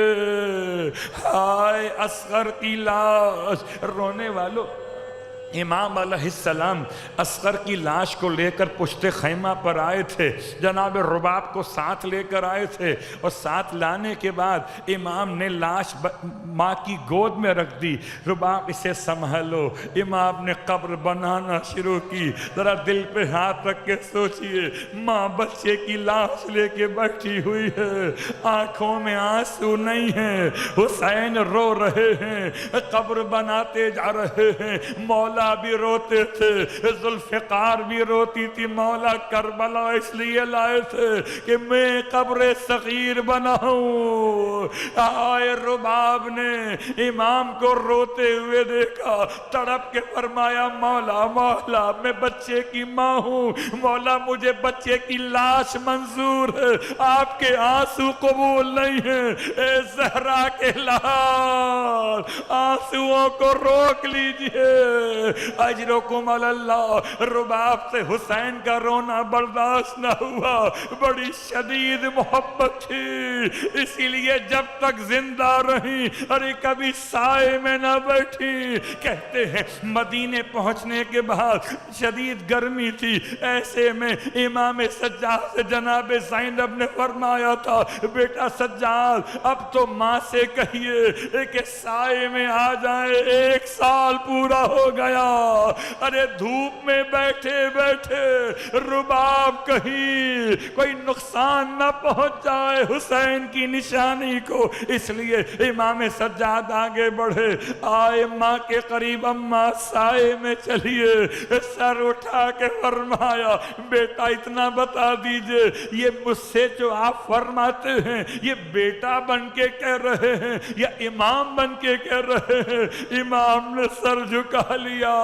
ہائے اصغر کی لاش۔ رونے والوں، امام علیہ السلام اصغر کی لاش کو لے کر پشت خیمہ پر آئے تھے، جناب رباب کو ساتھ لے کر آئے تھے، اور ساتھ لانے کے بعد امام نے لاش ماں کی گود میں رکھ دی۔ رباب اسے سنبھالو، امام نے قبر بنانا شروع کی۔ ذرا دل پہ ہاتھ رکھ کے سوچئے، ماں بچے کی لاش لے کے بیٹھی ہوئی ہے، آنکھوں میں آنسو نہیں ہیں، حسین رو رہے ہیں، قبر بناتے جا رہے ہیں، مولا بھی روتے تھے، ذوالفقار بھی روتی تھی، مولا کربلا اس لیے لائے تھے کہ میں قبر صغیر بناؤں۔ آئے رباب نے امام کو روتے ہوئے دیکھا، تڑپ کے فرمایا مولا مولا میں بچے کی ماں ہوں، مولا مجھے بچے کی لاش منظور ہے، آپ کے آنسو قبول نہیں ہیں۔ اے زہرا کے لال، آنسوؤں کو روک لیجئے، اجرکم علی اللہ۔ رباب سے حسین کا رونا برداشت نہ ہوا، بڑی شدید محبت تھی، اسی لیے جب تک زندہ رہی ارے کبھی سائے میں نہ بیٹھی۔ کہتے ہیں مدینے پہنچنے کے بعد شدید گرمی تھی، ایسے میں امام سجاد سے جناب زینب نے فرمایا تھا، بیٹا سجاد اب تو ماں سے کہیے کہ سائے میں آ جائے، 1 سال پورا ہو گیا۔ ارے دھوپ میں بیٹھے بیٹھے رباب کہیں کوئی نقصان نہ پہنچ جائے حسین کی نشانی کو، اس لیے امام سجاد آگے بڑھے، آئے ماں کے قریب، اماں سائے میں چلیے، سر اٹھا کے فرمایا بیٹا اتنا بتا دیجئے، یہ مجھ سے جو آپ فرماتے ہیں یہ بیٹا بن کے کہہ رہے ہیں یا امام بن کے کہہ رہے ہیں؟ امام نے سر جھکا لیا،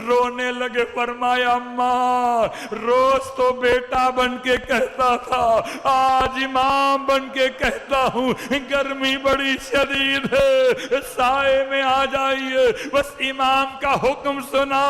رونے لگے، فرمایا ماں روز تو بیٹا بن کے کہتا تھا، آج امام بن کے کہتا ہوں، گرمی بڑی شدید ہے، سائے میں آ جائیے، بس امام کا حکم سنا۔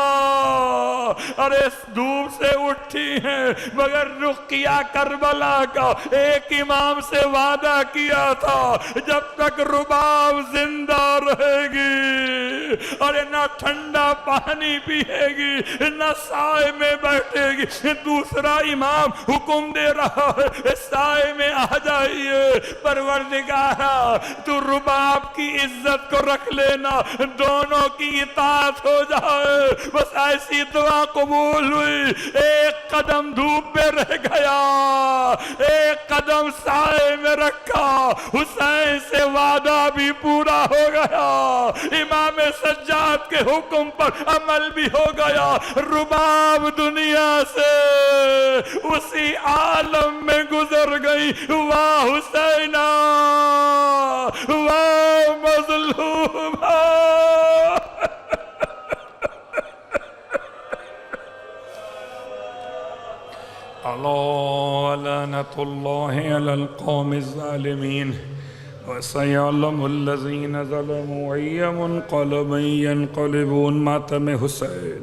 ارے دھوپ سے اٹھی ہیں مگر رخ کیا کربلا کا، ایک امام سے وعدہ کیا تھا جب تک رباب زندہ رہے گی ارے نہ ٹھنڈا پانی پانی پیے گی نہ سائے میں بیٹھے گی۔ دوسرا امام حکم دے رہا ہے سائے میں آ جائیے۔ پروردگارا تو رباب کی عزت کو رکھ لینا، دونوں کی اطاعت ہو جائے۔ بس ایسی دعا قبول ہوئی، ایک قدم دھوپ میں رہ گیا، ایک قدم سائے میں رکھا، حسین سے وعدہ بھی پورا ہو گیا، امام سجاد کے حکم پر عمل بھی ہو گیا۔ رباب دنیا سے اسی عالم میں گزر گئی۔ واہ حسینہ، واہ مظلومہ۔ لعنت اللہ علی القوم الظالمین وسیعلم الذین ظلموا ای منقلب ینقلبون۔ ماتم حسین۔